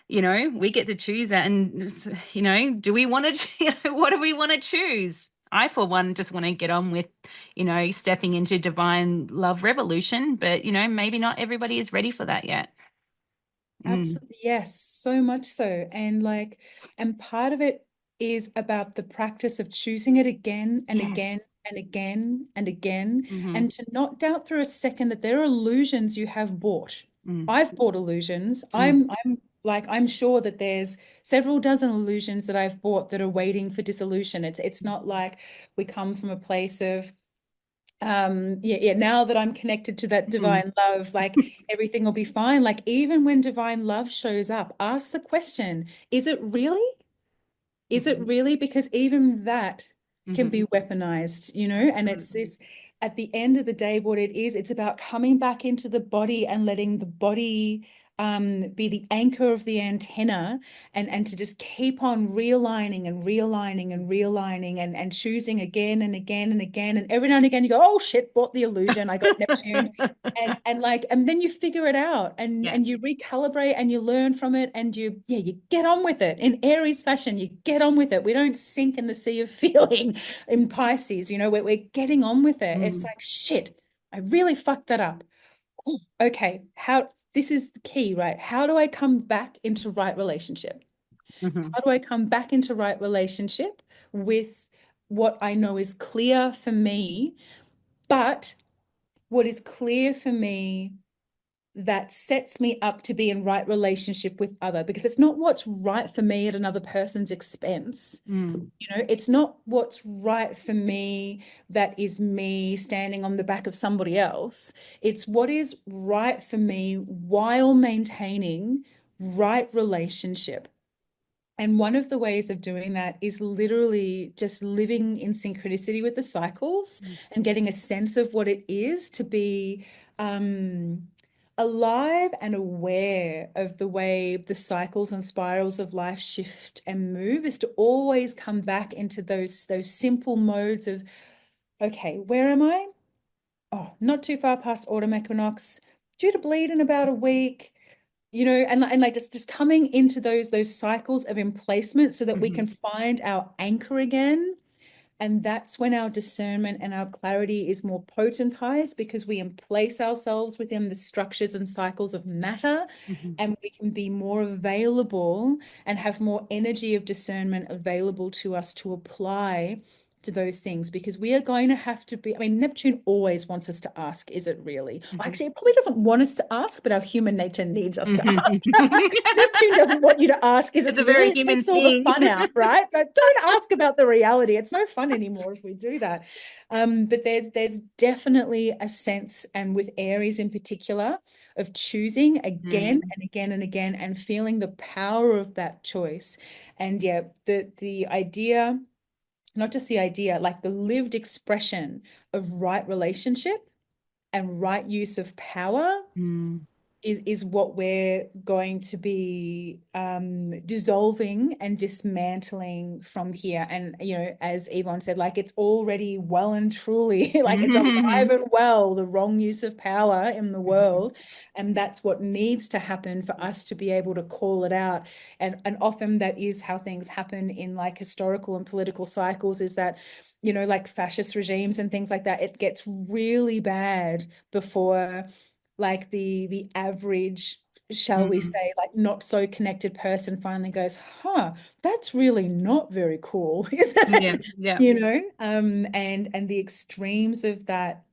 We get to choose that. And do we want to, what do we want to choose? I, for one, just want to get on with, stepping into divine love revolution, but maybe not everybody is ready for that yet. Mm. Absolutely. Yes, so much so. And part of it is about the practice of choosing it again and again Yes. and again and again, Mm-hmm. and to not doubt for a second that there are illusions you have bought. Mm. I've bought illusions. Mm. I'm sure that there's several dozen illusions that I've bought that are waiting for dissolution. It's not like we come from a place of now that I'm connected to that Mm. divine love, like everything will be fine. Like even when divine love shows up, ask the question, is it really? Is it Mm-hmm. really? Because even that can Mm-hmm. be weaponized, and it's Absolutely. this, at the end of the day, what it is, it's about coming back into the body and letting the body be the anchor of the antenna, and to just keep on realigning and realigning and realigning, and choosing again and again and again. And every now and again you go, oh shit, bought the illusion. I got Neptune. And then you figure it out, and Yeah. you recalibrate and you learn from it, and you get on with it in Aries fashion. You get on with it. We don't sink in the sea of feeling in Pisces. We're getting on with it. It's Mm. like, shit, I really fucked that up. Okay, how this is the key, right? How do I come back into right relationship? Mhm. How do I come back into right relationship with what I know is clear for me, but what is clear for me that sets me up to be in right relationship with other, because it's not what's right for me at another person's expense. Mm. It's not what's right for me that is me standing on the back of somebody else. It's what is right for me while maintaining right relationship. And one of the ways of doing that is literally just living in synchronicity with the cycles and getting a sense of what it is to be alive and aware of the way the cycles and spirals of life shift and move, is to always come back into those simple modes of, okay, where am I? Oh, not too far past autumn equinox, due to bleed in about a week, and like just coming into those cycles of emplacement so that we can Mhm. find our anchor again. And that's when our discernment and our clarity is more potentized, because we emplace ourselves within the structures and cycles of matter, Mhm. and we can be more available and have more energy of discernment available to us to apply to those things, because we are going to have to be, I mean, Neptune always wants us to ask, is it really? Well, Mhm. actually, it probably doesn't want us to ask, but our human nature needs us to Mhm. ask. Neptune doesn't want you to ask, is it It's a really? very It human takes all the thing. fun out, right? But don't ask about the reality. It's no fun anymore if we do that. But there's definitely a sense, and with Aries in particular, of choosing again Mm. and again and again, and feeling the power of that choice. And yeah, the idea, not just the idea, like the lived expression of right relationship and right use of power Mm. is what we're going to be dissolving and dismantling from here. And, as Yvonne said, like, it's already well and truly, like, it's alive Mhm. and well, the wrong use of power in the world. And that's what needs to happen for us to be able to call it out. And often that is how things happen in like historical and political cycles, is that, like fascist regimes and things like that, it gets really bad before like the average, shall we Mm. say, like not so connected person finally goes, huh, that's really not very cool, is Yeah, it? yeah. And the extremes of that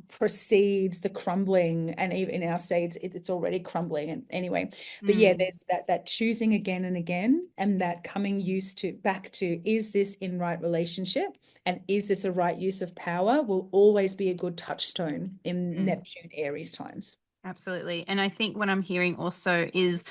precedes the crumbling, and even in our states it's already crumbling. And anyway, but yeah, Mm. there's that choosing again and again, and that coming used to back to, is this in right relationship, and is this a right use of power, will always be a good touchstone in Mm. Neptune Aries times. Absolutely. And I think what I'm hearing also is,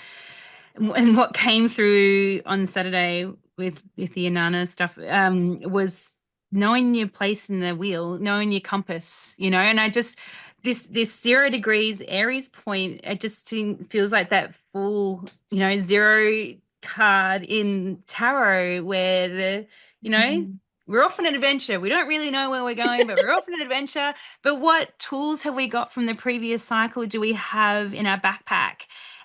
and what came through on Saturday with the Inanna stuff, was knowing your place in the wheel, knowing your compass, and I just, this 0 degrees Aries point, it just feels like that full, zero card in tarot, where you know, Mm. we're off on an adventure. We don't really know where we're going, but we're off on an adventure. But what tools have we got from the previous cycle do we have in our backpack?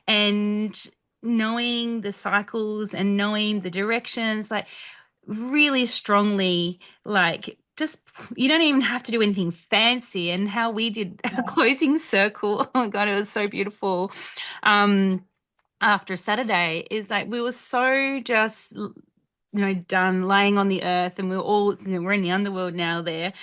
And knowing the cycles and knowing the directions, like really strongly, like just, you don't even have to do anything fancy. And how we did a Yeah. closing circle, oh my God, it was so beautiful. Um, After Saturday is like we were so just done laying on the earth, and we were all, we're in the underworld now there,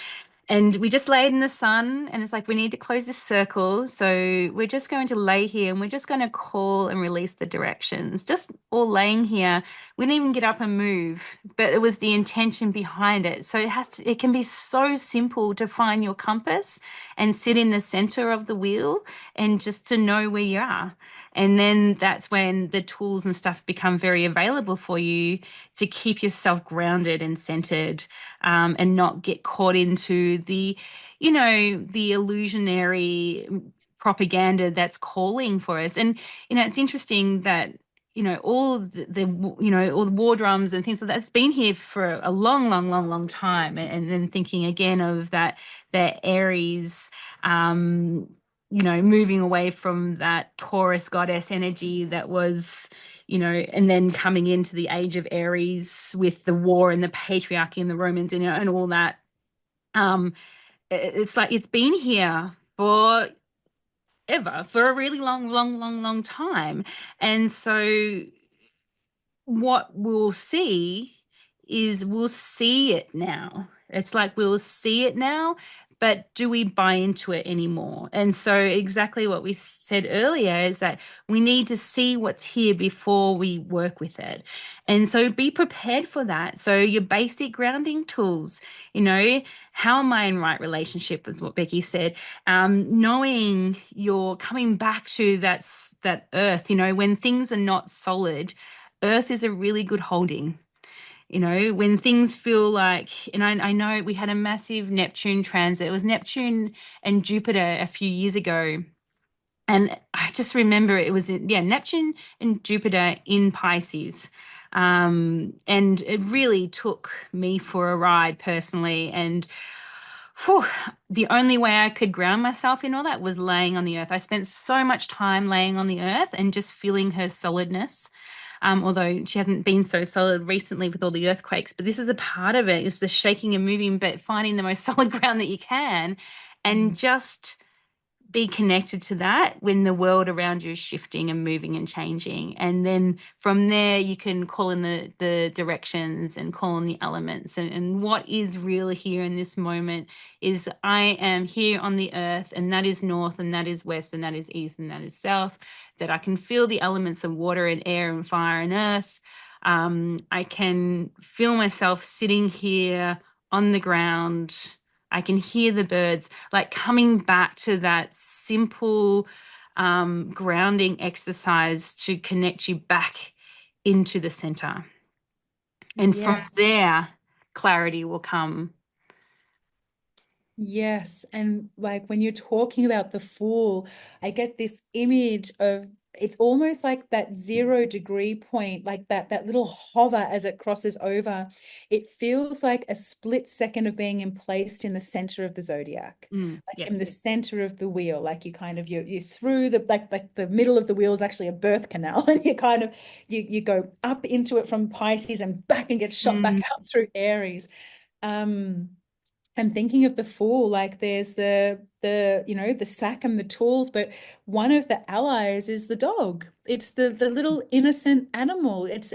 and we just laid in the sun, and it's like we need to close this circle. So we're just going to lay here, and we're just going to call and release the directions. Just all laying here. We didn't even get up and move, but it was the intention behind it. So it can be so simple to find your compass and sit in the center of the wheel and just to know where you are. And then that's when the tools and stuff become very available for you to keep yourself grounded and centered, and not get caught into the illusionary propaganda that's calling for us. And, it's interesting that, all all the war drums and things like that, it's been here for a long, long, long, long time. And then thinking again of that Aries, moving away from that Taurus goddess energy that was, and then coming into the age of Aries with the war and the patriarchy and the Romans, and all that. It's like it's been here for ever for a really long, long, long, long time. And so what we'll see is we'll see it now. It's like we'll see it now, but do we buy into it anymore? And so, exactly what we said earlier is that we need to see what's here before we work with it. And so, be prepared for that. So, your basic grounding tools, you know, how am I in right relationship, is what Becky said. Knowing you're coming back to that earth, when things are not solid. Earth is a really good holding. When things feel like, and I know we had a massive Neptune transit. It was Neptune and Jupiter a few years ago. And I just remember it was, Neptune and Jupiter in Pisces. And it really took me for a ride personally. And whew, the only way I could ground myself in all that was laying on the earth. I spent so much time laying on the earth and just feeling her solidness. Although she hasn't been so solid recently with all the earthquakes, but this is a part of it, is the shaking and moving, but finding the most solid ground that you can and Mm. just be connected to that when the world around you is shifting and moving and changing. And then from there, you can call in the directions and call in the elements. And what is really here in this moment is I am here on the earth, and that is north, and that is west, and that is east, and that is south. That I can feel the elements of water and air and fire and earth. I can feel myself sitting here on the ground. I can hear the birds, like coming back to that simple grounding exercise to connect you back into the center. And from Yes. there, clarity will come. Yes. And like when you're talking about the Fool, I get this image of it's almost like that 0 degree point, like that little hover as it crosses over. It feels like a split second of being placed in the center of the zodiac, like Yeah. in the center of the wheel. Like you kind of you through the like the middle of the wheel is actually a birth canal, and you kind of you go up into it from Pisces and back and get shot back Mm, out through Aries. Um, and thinking of the Fool, like there's the sack and the tools, but one of the allies is the dog. It's the little innocent animal. It's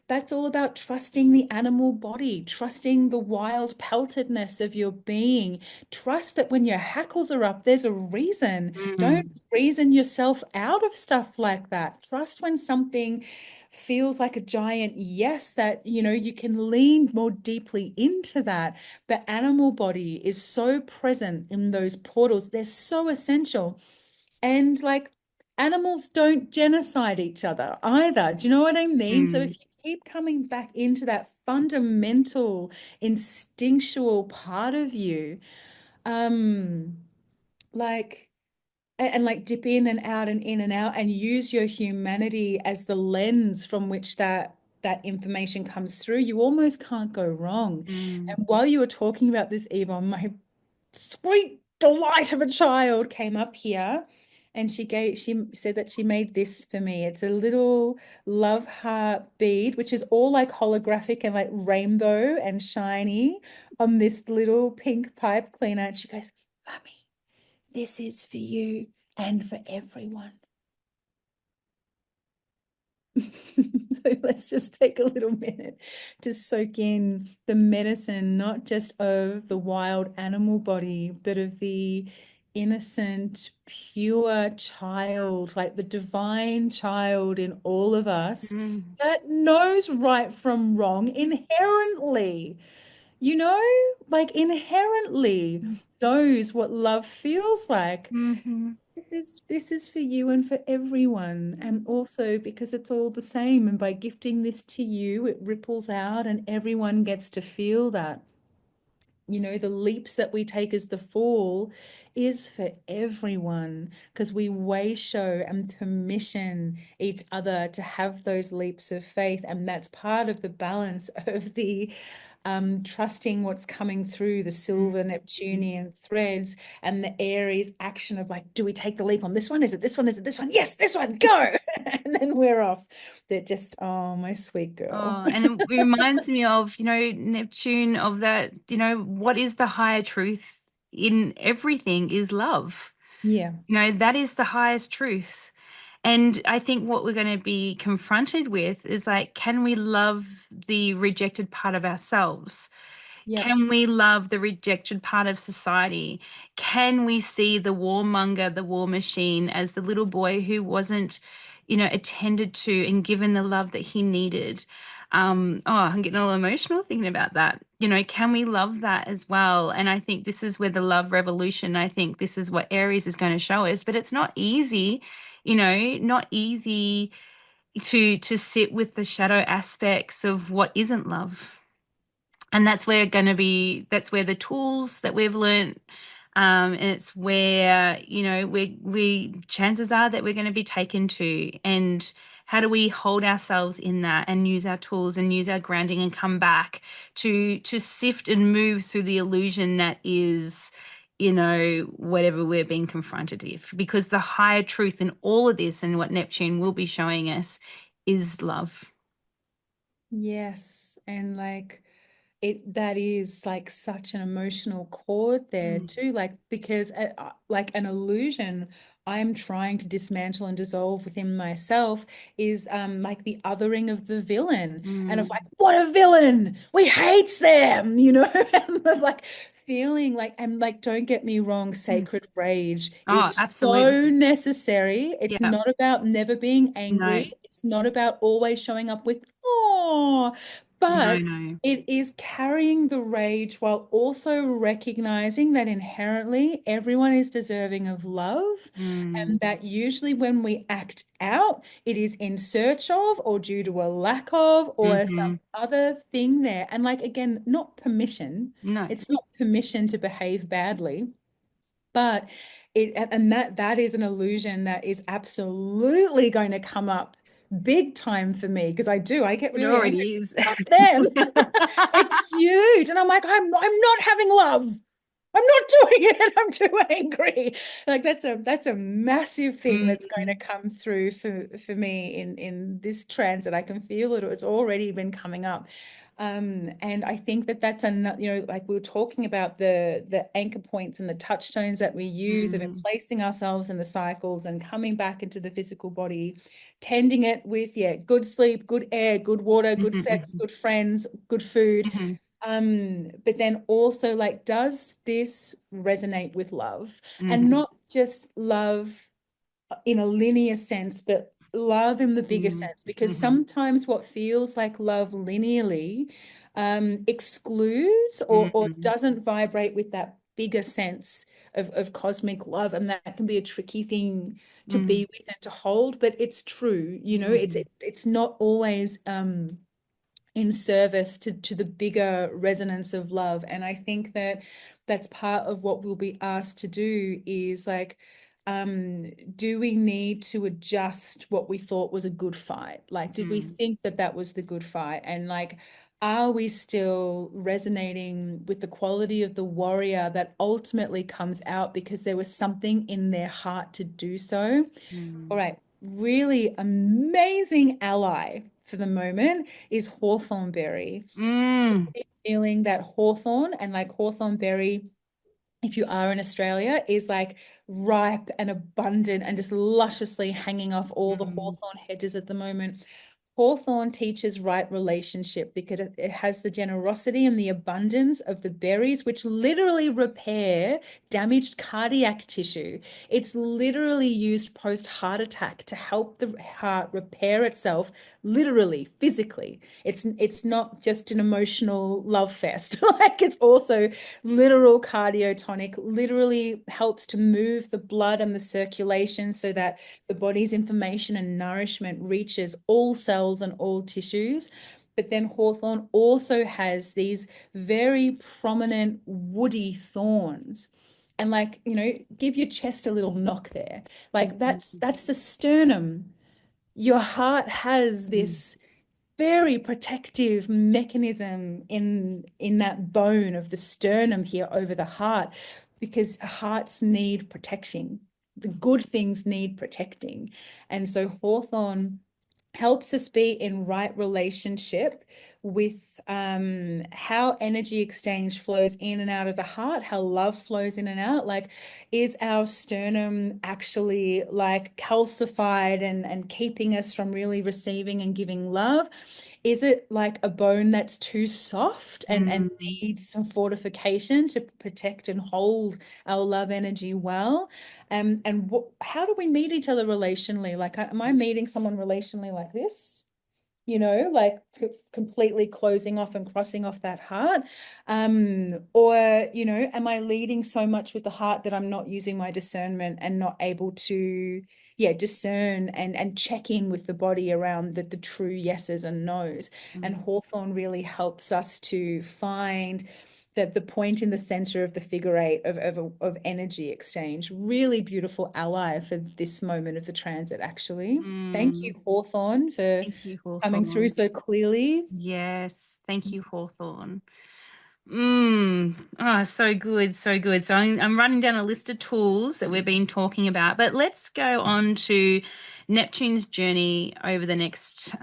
that's all about trusting the animal body, trusting the wild peltedness of your being. Trust that when your hackles are up, there's a reason. Don't mm, reason yourself out of stuff like that. Trust when something feels like a giant yes, that you can lean more deeply into that. The animal body is so present in those portals. They're so essential. And like animals don't genocide each other either. Do you know what I mean? So mm, if you keep coming back into that fundamental instinctual part of you, um, like and like dip in and out and use your humanity as the lens from which that information comes through, you almost can't go wrong. mm. And while you were talking about this, Eva, my sweet delight of a child came up here, and she said that she made this for me. It's a little love heart bead, which is all like holographic and like rainbow and shiny on this little pink pipe cleaner. And she goes, Mummy, this is for you and for everyone. So let's just take a little minute to soak in the medicine, not just of the wild animal body, but of the innocent, pure child, like the divine child in all of us Mm, that knows right from wrong inherently, like inherently mm, knows what love feels like. mhm, This is for you and for everyone, and also because it's all the same. And by gifting this to you, it ripples out, and everyone gets to feel that. The leaps that we take as the Fool is for everyone, because we way show and permission each other to have those leaps of faith. And that's part of the balance of the trusting what's coming through the silver mm. Neptunian threads, and the Aries action of like, do we take the leap on this one? Is it this one? Is it this one? Yes, this one, go. And then we're off. They're just, oh, my sweet girl. Oh, and it reminds me of, Neptune, of that, what is the higher truth in everything is love. Yeah. That is the highest truth. And I think what we're going to be confronted with is like, can we love the rejected part of ourselves? Yep. Can we love the rejected part of society? Can we see the warmonger, the war machine, as the little boy who wasn't, attended to and given the love that he needed? I'm getting all emotional thinking about that. Can we love that as well? And I think this is where the love revolution, I think this is what Aries is going to show us, but it's not easy, not easy to sit with the shadow aspects of what isn't love. And that's where the tools that we've learned, and it's where we chances are that we're going to be taken to. And how do we hold ourselves in that and use our tools and use our grounding and come back to sift and move through the illusion that is, whatever we're being confronted with, because the higher truth in all of this and what Neptune will be showing us is love. Yes. And like, that is like such an emotional chord there Mm. too, like because like an illusion I'm trying to dismantle and dissolve within myself is like the othering of the villain, and of like, Mm. what a villain, we hate them, and of like feeling like, and like, don't get me wrong, Mm. sacred rage Oh, is so absolutely. necessary. It's Yeah. not about never being No, angry, it's not about always showing up with oh, no, but no. it is carrying the rage while also recognizing that inherently everyone is deserving of love, Mm. and that usually when we act out, it is in search of or due to a lack of or Hmm. some other thing there. And like, again, not permission. No. It's not permission to behave badly, but and that is an illusion that is absolutely going to come up big time for me, because I get It really angry. already is. Fuck them. It's huge. And I'm like, I'm not having love. I'm not doing it. I'm too angry. Like that's a massive thing that's going to Mm. come through for me in this transit. I can feel it. It's already been coming up. And I think that that's another, like we were talking about the anchor points and the touchstones that we use of Mm. placing ourselves in the cycles and coming back into the physical body, tending it with, yeah, good sleep, good air, good water, good sex, Mhm, good friends, good food. mhm, But then also, like, does this resonate with love? And mhm, not just love in a linear sense, but love in the bigger mhm, sense, because mhm, sometimes what feels like love linearly excludes or mhm, doesn't vibrate with that bigger sense of cosmic love. And that can be a tricky thing to mhm, be with and to hold, but it's true, mhm, it's not always in service to the bigger resonance of love. And I think that that's part of what we'll be asked to do is like, do we need to adjust what we thought was a good fight? Like, did we mhm, think that that was the good fight? And like, are we still resonating with the quality of the warrior that ultimately comes out because there was something in their heart to do so? All mhm, right, really amazing ally for the moment is hawthorn berry. mm, Feeling that hawthorn and like hawthorn berry, if you are in Australia, is like ripe and abundant and just lusciously hanging off all the mhm, hawthorn hedges at the moment. Hawthorn teaches right relationship because it has the generosity and the abundance of the berries, which literally repair damaged cardiac tissue. It's literally used post heart attack to help the heart repair itself, literally, physically. It's not just an emotional love fest. Like, it's also literal cardiotonic, literally helps to move the blood and the circulation so that the body's information and nourishment reaches all cells and all tissues. But then hawthorn also has these very prominent woody thorns. And like, give your chest a little knock there. Like, that's mhm, that's the sternum. Your heart has mhm, this very protective mechanism in that bone of the sternum here over the heart, because hearts need protecting. The good things need protecting. And so hawthorn helps us be in right relationship with how energy exchange flows in and out of the heart, how love flows in and out. Like, is our sternum actually like calcified and keeping us from really receiving and giving love? Is it like a bone that's too soft and Mm, needs some fortification to protect and hold our love energy well? And how do we meet each other relationally? Like, am I meeting someone relationally like this? Like completely closing off and crossing off that heart. Or, am I leading so much with the heart that I'm not using my discernment and not able to, yeah, discern and check in with the body around the true yeses and nos. And mm, Hawthorne really helps us to find that the point in the center of the figure eight of energy exchange. Really beautiful ally for this moment of the transit, actually. Thank you, mm. Hawthorne, for Thank you, coming through Hawthorne. so clearly. Yes, thank you, Hawthorne. Oh, so good, so good. So I'm running down a list of tools that we've been talking about, but let's go on to Neptune's journey over the next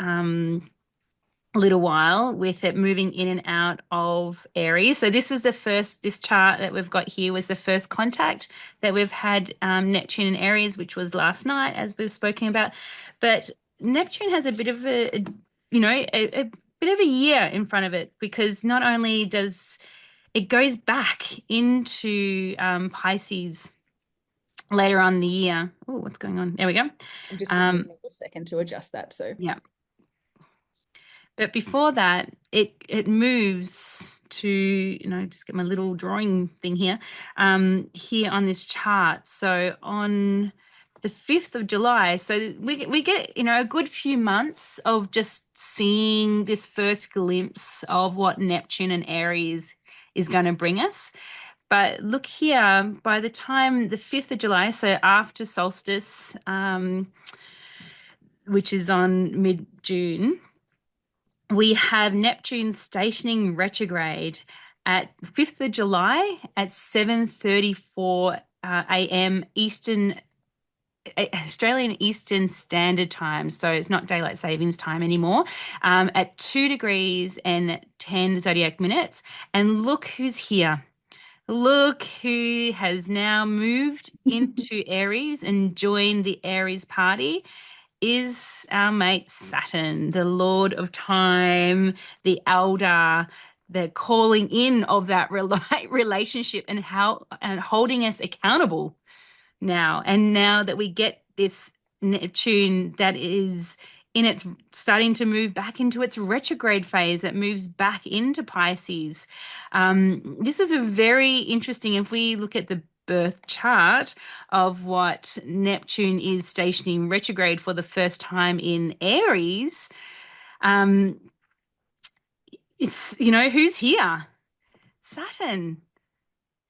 little while with it moving in and out of Aries. So this was this chart that we've got here was the first contact that we've had Neptune and Aries, which was last night, as we've spoken about. But Neptune has a bit of a bit of a year in front of it because not only does it goes back into Pisces later on in the year. Oh, what's going on? There we go. I'm just giving Um, you a second to adjust that. So yeah. But before that, it moves to, just get my little drawing thing here, here on this chart. So on the 5th of July, so we get, a good few months of just seeing this first glimpse of what Neptune and Aries is going to bring us. But look here, by the time the 5th of July, so after solstice, which is on mid-June, we have Neptune stationing retrograde at 5th of July at 7:34 a.m. Australian Eastern Standard Time. So it's not daylight savings time anymore. At 2 degrees and 10 zodiac minutes. And look who's here. Look who has now moved into Aries and joined the Aries party is our mate Saturn, the Lord of Time, the Elder, the calling in of that relationship and how and holding us accountable now. And now that we get this Neptune that is in its starting to move back into its retrograde phase, it moves back into Pisces. This is a very interesting, if we look at the birth chart of what Neptune is stationing retrograde for the first time in Aries, um, it's, who's here? Saturn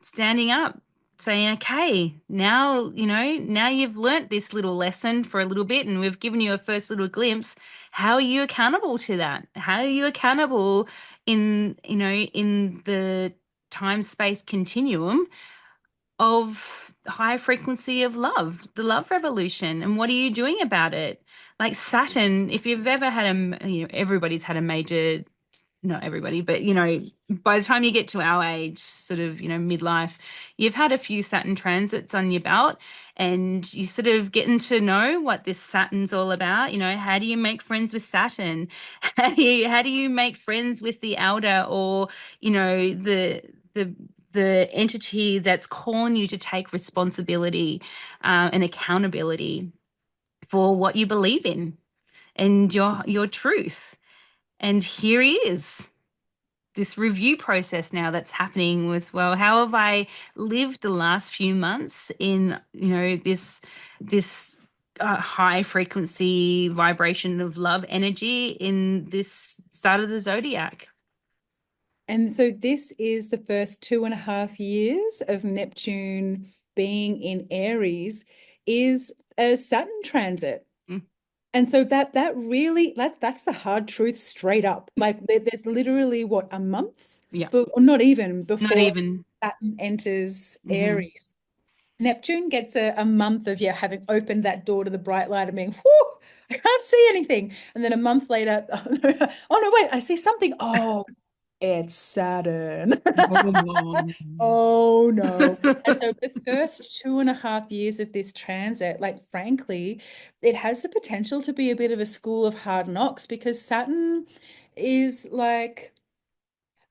standing up, saying, okay, now you've learnt this little lesson for a little bit and we've given you a first little glimpse. How are you accountable to that? How are you accountable in the time space continuum of high frequency of love, the love revolution, and what are you doing about it? Like Saturn, if you've ever had everybody's had a major, not everybody, but by the time you get to our age, sort of, midlife, you've had a few Saturn transits on your belt and you sort of getting to know what this Saturn's all about. How do you make friends with Saturn? How do you make friends with the elder or, the the entity that's calling you to take responsibility and accountability for what you believe in and your truth. And here he is, this review process now that's happening with, well, how have I lived the last few months in, this high frequency vibration of love energy in this start of the zodiac. And so this is the first 2.5 years of Neptune being in Aries is a Saturn transit. Mm, And so that really that's the hard truth straight up. Like there's literally what, a month, yeah, but or not even not before even. Saturn enters Hmm. Aries. Neptune gets a month of, yeah, having opened that door to the bright light and being, whoo, I can't see anything. And then a month later, oh no, wait, I see something. Oh, it's Saturn. Oh. Oh no. And so the first 2.5 years of this transit, like frankly, it has the potential to be a bit of a school of hard knocks because Saturn is like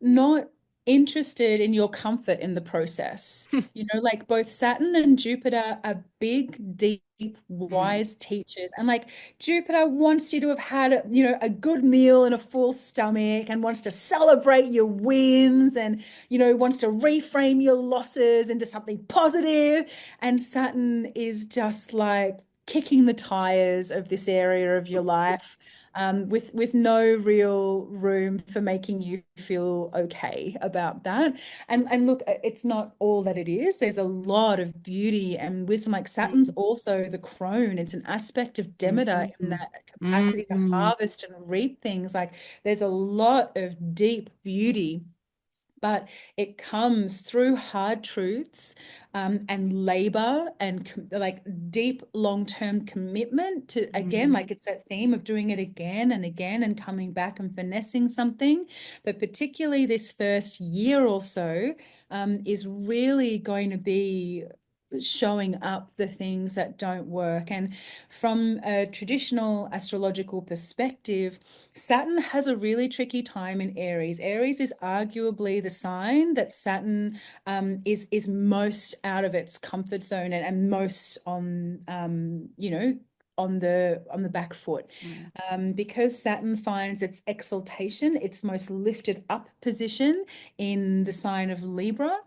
not interested in your comfort in the process. You know, like both Saturn and Jupiter are big, deep, Mm, wise teachers. And like Jupiter wants you to have had, a good meal and a full stomach and wants to celebrate your wins and, wants to reframe your losses into something positive. And Saturn is just like kicking the tires of this area of your life with no real room for making you feel okay about that. And look, it's not all that it is. There's a lot of beauty and wisdom. Like Saturn's mm, also the crone. It's an aspect of Demeter in mm, that capacity to mm, harvest and reap things. Like there's a lot of deep beauty, but it comes through hard truths and labor and like deep long-term commitment to, again, mm, like it's that theme of doing it again and again and coming back and finessing something. But particularly this first year or so is really going to be showing up the things that don't work. And from a traditional astrological perspective, Saturn has a really tricky time in Aries. Aries is arguably the sign that Saturn is most out of its comfort zone and most on on the back foot, mm, because Saturn finds its exaltation, its most lifted up position in the sign of Libra,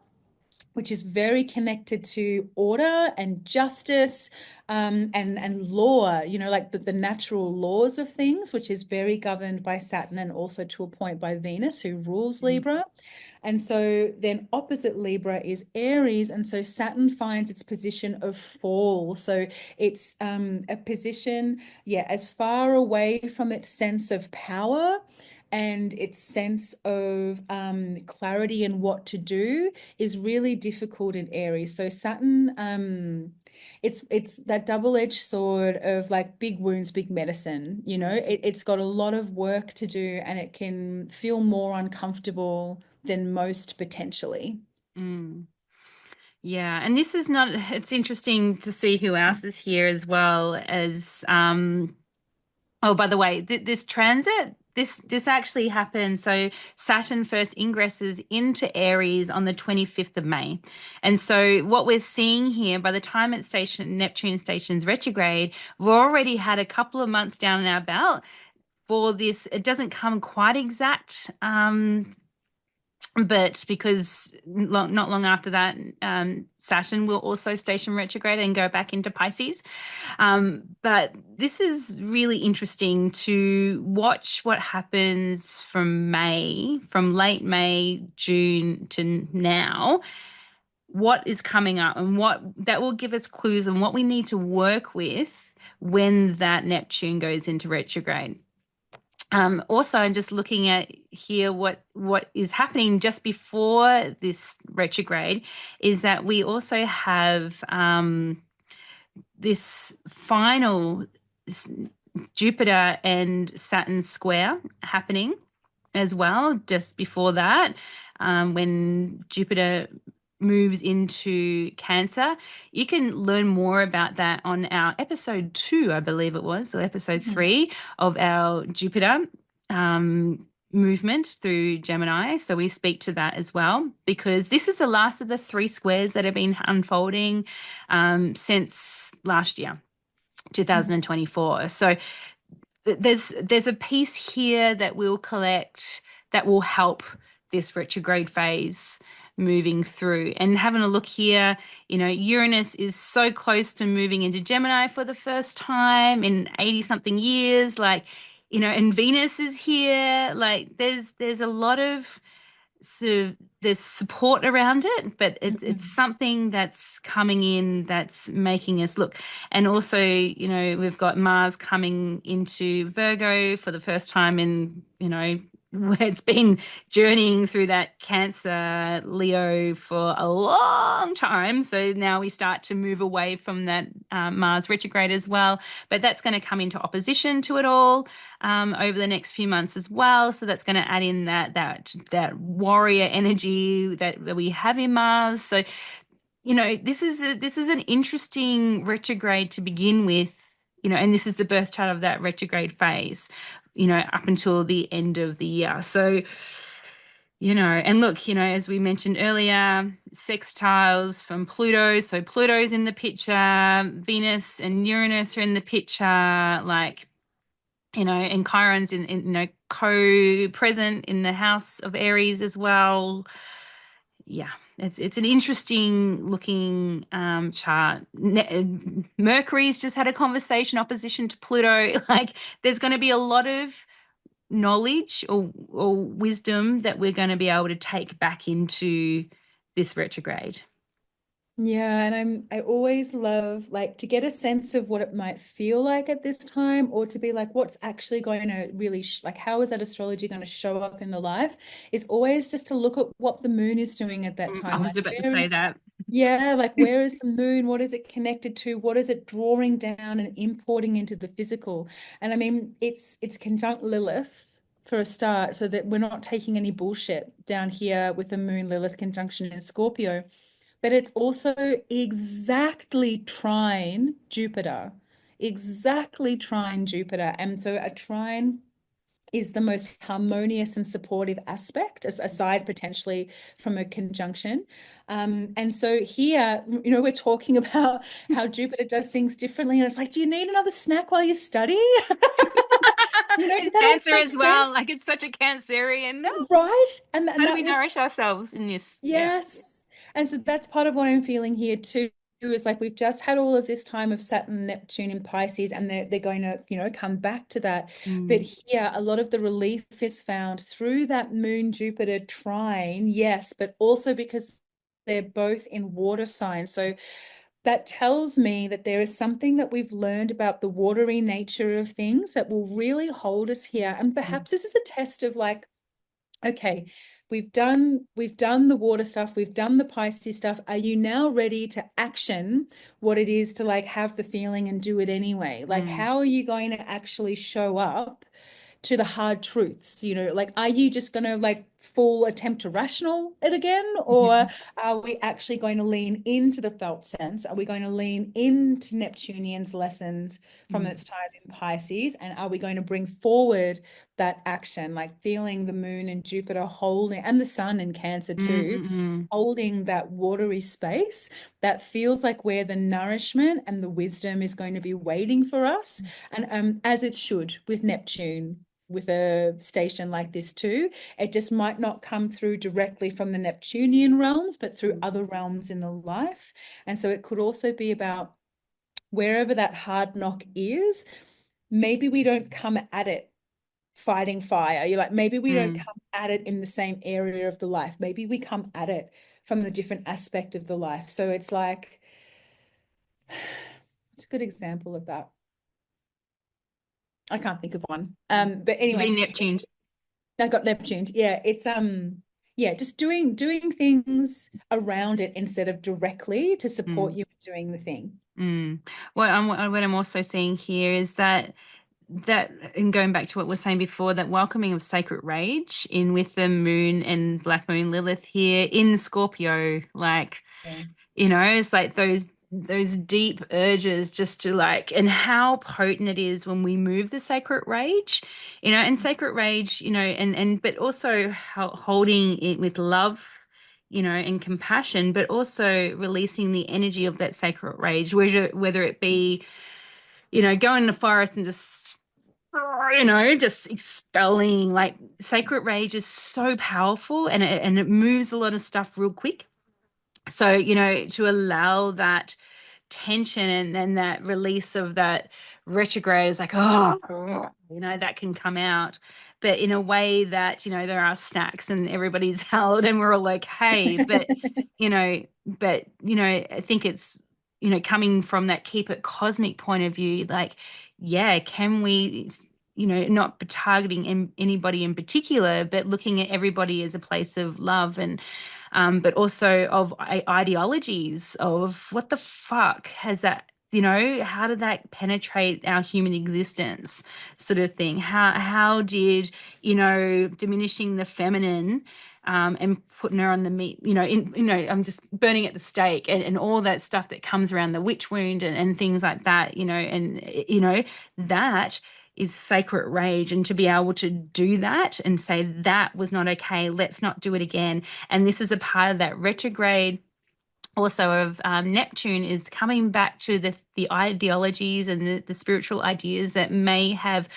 which is very connected to order and justice, and law, like the natural laws of things, which is very governed by Saturn and also to a point by Venus, who rules mm, Libra. And so then opposite Libra is Aries. And so Saturn finds its position of fall. So it's a position, yeah, as far away from its sense of power and its sense of clarity and what to do is really difficult in Aries. So Saturn, it's that double-edged sword of like big wounds, big medicine. It's got a lot of work to do, and it can feel more uncomfortable than most potentially. mm. Yeah, and this is not, it's interesting to see who else is here as well as oh, by the way, this transit, this actually happened. So Saturn first ingresses into Aries on the 25th of May. And so what we're seeing here, by the time it's Neptune stations retrograde, we've already had a couple of months down in our belt for this. It doesn't come quite exact, but because not long after that, Saturn will also station retrograde and go back into Pisces. But this is really interesting to watch what happens from late May, June to now. What is coming up, and what that will give us clues on what we need to work with when that Neptune goes into retrograde. Also, I'm just looking at here what is happening just before this retrograde is that we also have this final Jupiter and Saturn square happening as well, just before that, when Jupiter moves into Cancer. You can learn more about that on our episode 2, I believe it was, or episode Mhm. 3 of our Jupiter movement through Gemini. So we speak to that as well, because this is the last of the 3 squares that have been unfolding since last year. Mhm. 2024. So there's a piece here that we'll collect that will help this retrograde phase moving through. And having a look here, Uranus is so close to moving into Gemini for the first time in 80 something years, like, and Venus is here. Like there's a lot of sort of there's support around it, but it's Mhm. something that's coming in that's making us look. And also, we've got Mars coming into Virgo for the first time in, it's been journeying through that Cancer Leo for a long time. So now we start to move away from that Mars retrograde as well. But that's going to come into opposition to it all over the next few months as well. So that's going to add in that warrior energy that we have in Mars. So this is an interesting retrograde to begin with, and this is the birth chart of that retrograde phase, up until the end of the year. So, and look, as we mentioned earlier, sextiles from Pluto. So Pluto's in the picture, Venus and Uranus are in the picture, like, and Chiron's in co-present in the house of Aries as well. Yeah, it's an interesting looking chart. Mercury's just had a conversation opposition to Pluto. Like, there's going to be a lot of knowledge or wisdom that we're going to be able to take back into this retrograde. Yeah, and I always love like to get a sense of what it might feel like at this time, or to be like what's actually going to really like how is that astrology going to show up in the life, is always just to look at what the moon is doing at that I time. was Like about to where say is, that. yeah, like where is the moon? What is it connected to? What is it drawing down and importing into the physical? And I mean, it's conjunct Lilith for a start, so that we're not taking any bullshit down here with the moon Lilith conjunction in Scorpio. But it's also exactly trine Jupiter, exactly trine Jupiter. And so a trine is the most harmonious and supportive aspect, as aside potentially from a conjunction. And so here, we're talking about how Jupiter does things differently. And it's like, do you need another snack while you study? Does It's that all Cancer make as well. sense? Like, it's such a Cancerian. No, Right. And how do that we was nourish ourselves in this? Yeah. Yes. And so that's part of what I'm feeling here too, is like we've just had all of this time of Saturn, Neptune in Pisces, and they're going to, come back to that. But Mm, here, a lot of the relief is found through that Moon Jupiter trine, yes, but also because they're both in water signs. So that tells me that there is something that we've learned about the watery nature of things that will really hold us here. And mm, perhaps this is a test of like, okay, we've done the water stuff, we've done the Pisces stuff. Are you now ready to action what it is to like have the feeling and do it anyway? Like, mm, how are you going to actually show up to the hard truths? Like, are you just going to like full attempt to rational it again? Or mhm, are we actually going to lean into the felt sense? Are we going to lean into Neptunian's lessons from mm, its time in Pisces? And are we going to bring forward that action, like feeling the moon and Jupiter holding, and the sun in Cancer mm, too, mm, holding that watery space that feels like where the nourishment and the wisdom is going to be waiting for us. And as it should with Neptune, with a station like this too, it just might not come through directly from the Neptunian realms, but through mm, other realms in the life. And so it could also be about wherever that hard knock is, maybe we don't come at it fighting fire. You're like, maybe we don't mm. come at it in the same area of the life. Maybe we come at it from the different aspect of the life. So it's like, it's a good example of that. I can't think of one. But You've anyway, been Neptuned. I got Neptune. Yeah, it's yeah, just doing things around it instead of directly to support Mm, you in doing the thing. mm. What I'm also seeing here is that and going back to what we are saying before, that welcoming of sacred rage in with the moon and black moon Lilith here in Scorpio, like, Yeah. it's like those deep urges just to like, and how potent it is when we move the sacred rage, and sacred rage, and but also holding it with love, and compassion, but also releasing the energy of that sacred rage, whether it be, going in the forest and just expelling. Like, sacred rage is so powerful, and it moves a lot of stuff real quick. So, to allow that tension and that release of that retrograde is like, oh, that can come out, but in a way that, there are snacks and everybody's held and we're all okay. I think it's, coming from that keep it cosmic point of view, like, yeah, can we not targeting anybody in particular, but looking at everybody as a place of love, and but also of ideologies of what the fuck has that, how did that penetrate our human existence, sort of thing. How did, diminishing the feminine, and putting her on the meat, I'm just burning at the stake, and all that stuff that comes around the witch wound, and things like that, and that is sacred rage. And to be able to do that and say that was not okay, let's not do it again. And this is a part of that retrograde also of Neptune, is coming back to the ideologies and the spiritual ideas that may have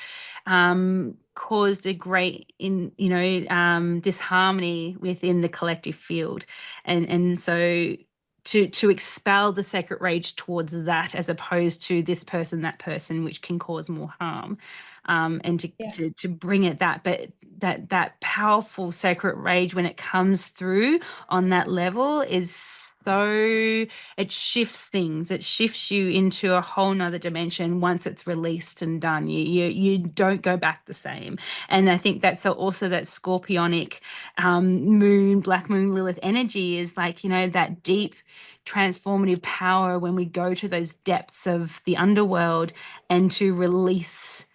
caused a great disharmony within the collective field, and so to expel the sacred rage towards that, as opposed to this person, that person, which can cause more harm, and to, to Yes. to bring it that, but that powerful sacred rage, when it comes through on that level, is so, it shifts things. It shifts you into a whole nother dimension once it's released and done. You don't go back the same. And I think that's also that scorpionic moon, black moon Lilith energy, is like, that deep transformative power when we go to those depths of the underworld and to release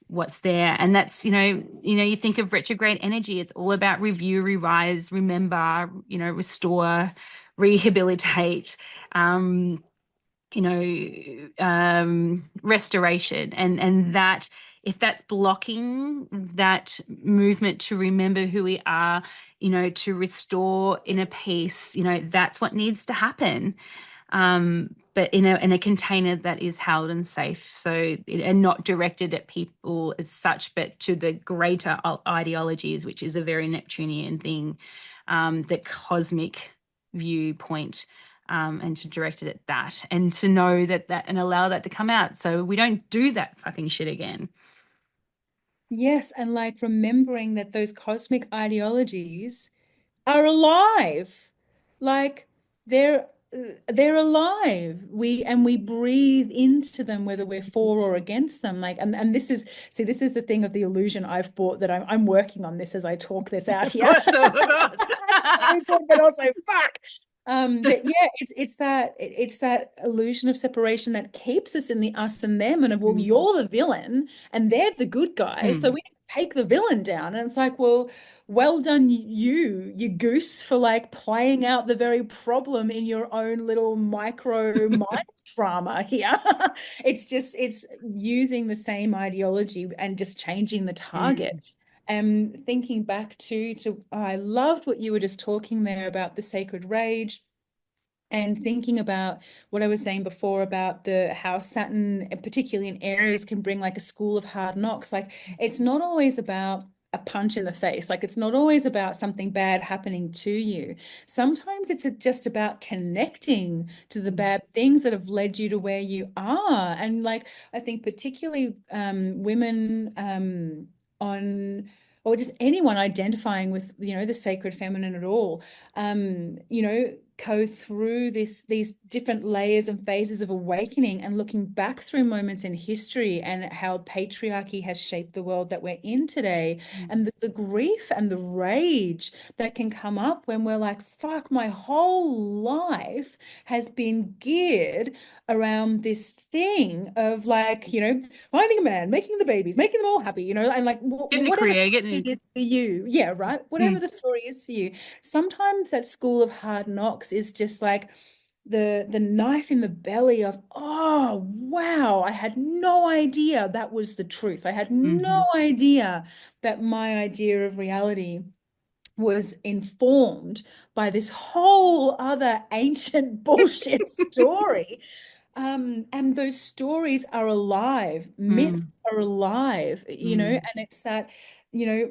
what's there. And that's, you think of retrograde energy, it's all about review, revise, remember, restore, rehabilitate, um restoration. And that, if that's blocking that movement to remember who we are, to restore inner peace, that's what needs to happen. But in a container that is held and safe, so, and not directed at people as such, but to the greater ideologies, which is a very Neptunian thing, the cosmic viewpoint, and to direct it at that, and to know that and allow that to come out, so we don't do that fucking shit again. Yes, and like remembering that those cosmic ideologies are alive. Like they're alive. We breathe into them whether we're for or against them. Like and this is, see, this is the thing of the illusion I've bought, that I'm working on this as I talk this out Of here. course, of course. So good, but also fuck. That yeah, it's that illusion of separation that keeps us in the us and them, and well, Mm, you're the villain and they're the good guys, so mm, we take the villain down. And it's like, well done you goose, for like playing out the very problem in your own little micro mind drama here. It's using the same ideology and just changing the target. mm, Thinking back to I loved what you were just talking there about the sacred rage, and thinking about what I was saying before about the how Saturn, particularly in Aries, can bring like a school of hard knocks. Like it's not always about a punch in the face. Like it's not always about something bad happening to you. Sometimes it's just about connecting to the mm, bad things that have led you to where you are. And like I think particularly women on, or just anyone identifying with, the sacred feminine at all, go through these different layers and phases of awakening, and looking back through moments in history and how patriarchy has shaped the world that we're in today, mm, and the grief and the rage that can come up when we're like, fuck, my whole life has been geared around this thing of like, finding a man, making the babies, making them all happy, and like getting a whatever career, story getting it is for you. Yeah, right. Whatever mm, the story is for you. Sometimes that school of hard knocks is just like the knife in the belly of, oh wow, I had no idea that was the truth. I had no mhm, idea that my idea of reality was informed by this whole other ancient bullshit story. And those stories are alive, mm, myths are alive, and mm, it's that, you know,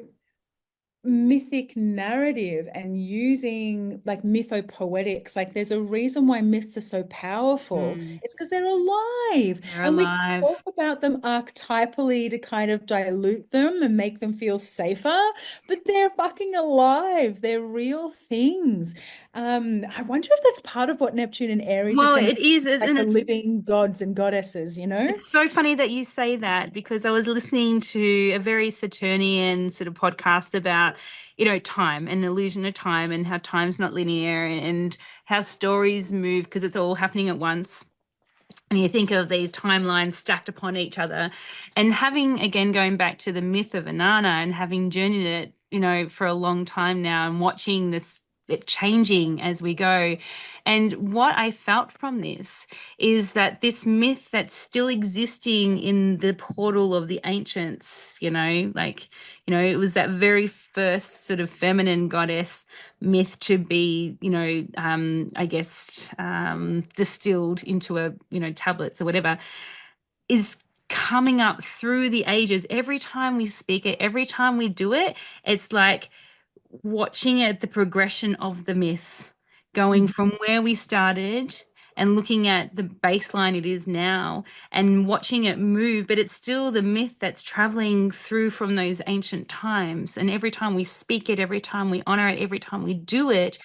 mythic narrative and using like mythopoetics. Like there's a reason why myths are so powerful. Mm. It's because they're alive. They're And we can talk alive. about them archetypally to kind of dilute them and make them feel safer, but they're fucking alive. They're real things. I wonder if that's part of what Neptune and Aries is Well, going to it be, is, like and the living gods and goddesses, you know? it's so funny that you say that because I was listening to a very Saturnian sort of podcast about, time and illusion of time and how time's not linear and how stories move because it's all happening at once. And you think of these timelines stacked upon each other. And having, again, going back to the myth of Inanna and having journeyed it, for a long time now and watching this, it changing as we go. And what I felt from this is that this myth that's still existing in the portal of the ancients, it was that very first sort of feminine goddess myth to be, I guess, distilled into tablets or whatever, is coming up through the ages. Every time we speak it, every time we do it, it's like watching it, the progression of the myth, going Mhm. from where we started and looking at the baseline it is now and watching it move, but it's still the myth that's traveling through from those ancient times. And every time we speak it, every time we honor it, every time we do it,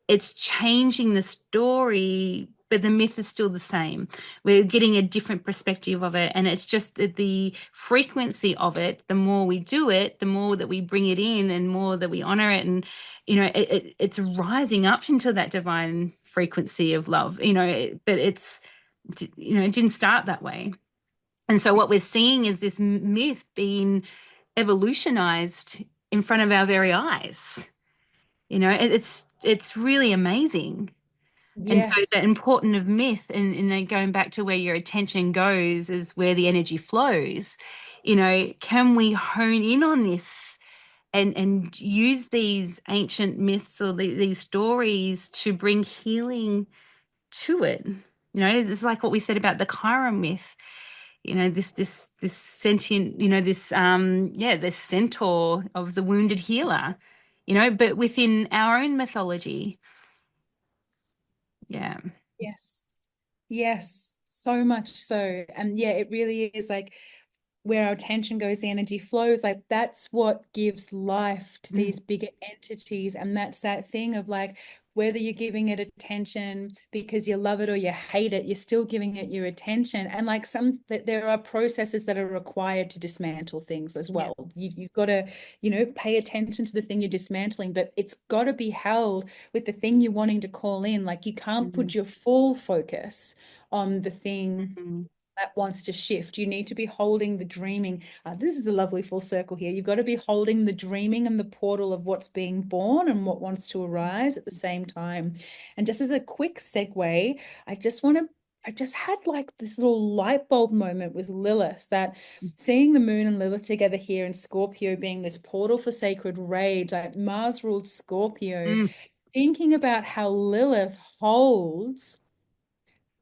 it's changing the story, but the myth is still the same. We're getting a different perspective of it. And it's just that the frequency of it, the more we do it, the more that we bring it in and more that we honor it. And, it's rising up into that divine frequency of love, but it didn't start that way. And so what we're seeing is this myth being evolutionized in front of our very eyes. It's really amazing. And so Yes. the important of myth and then going back to where your attention goes is where the energy flows. Can we hone in on this and use these ancient myths or these stories to bring healing to it? It's like what we said about the Chiron myth. This sentient, this centaur of the wounded healer, but within our own mythology. Yeah. Yes. Yes. So much so. And yeah, it really is like where our attention goes, the energy flows. Like that's what gives life to Mm. these bigger entities. And that's that thing of like, whether you're giving it attention because you love it or you hate it, you're still giving it your attention. And like that there are processes that are required to dismantle things as Yeah. well. You've got to, pay attention to the thing you're dismantling, but it's got to be held with the thing you're wanting to call in. Like you can't Mm. put your full focus on the thing Mm. that wants to shift. You need to be holding the dreaming. This is a lovely full circle here. You've got to be holding the dreaming and the portal of what's being born and what wants to arise at the same time. And just as a quick segue, I just want to. I just had like this little light bulb moment with Lilith that seeing the moon and Lilith together here in Scorpio being this portal for sacred rage, like Mars ruled Scorpio, Mm. thinking about how Lilith holds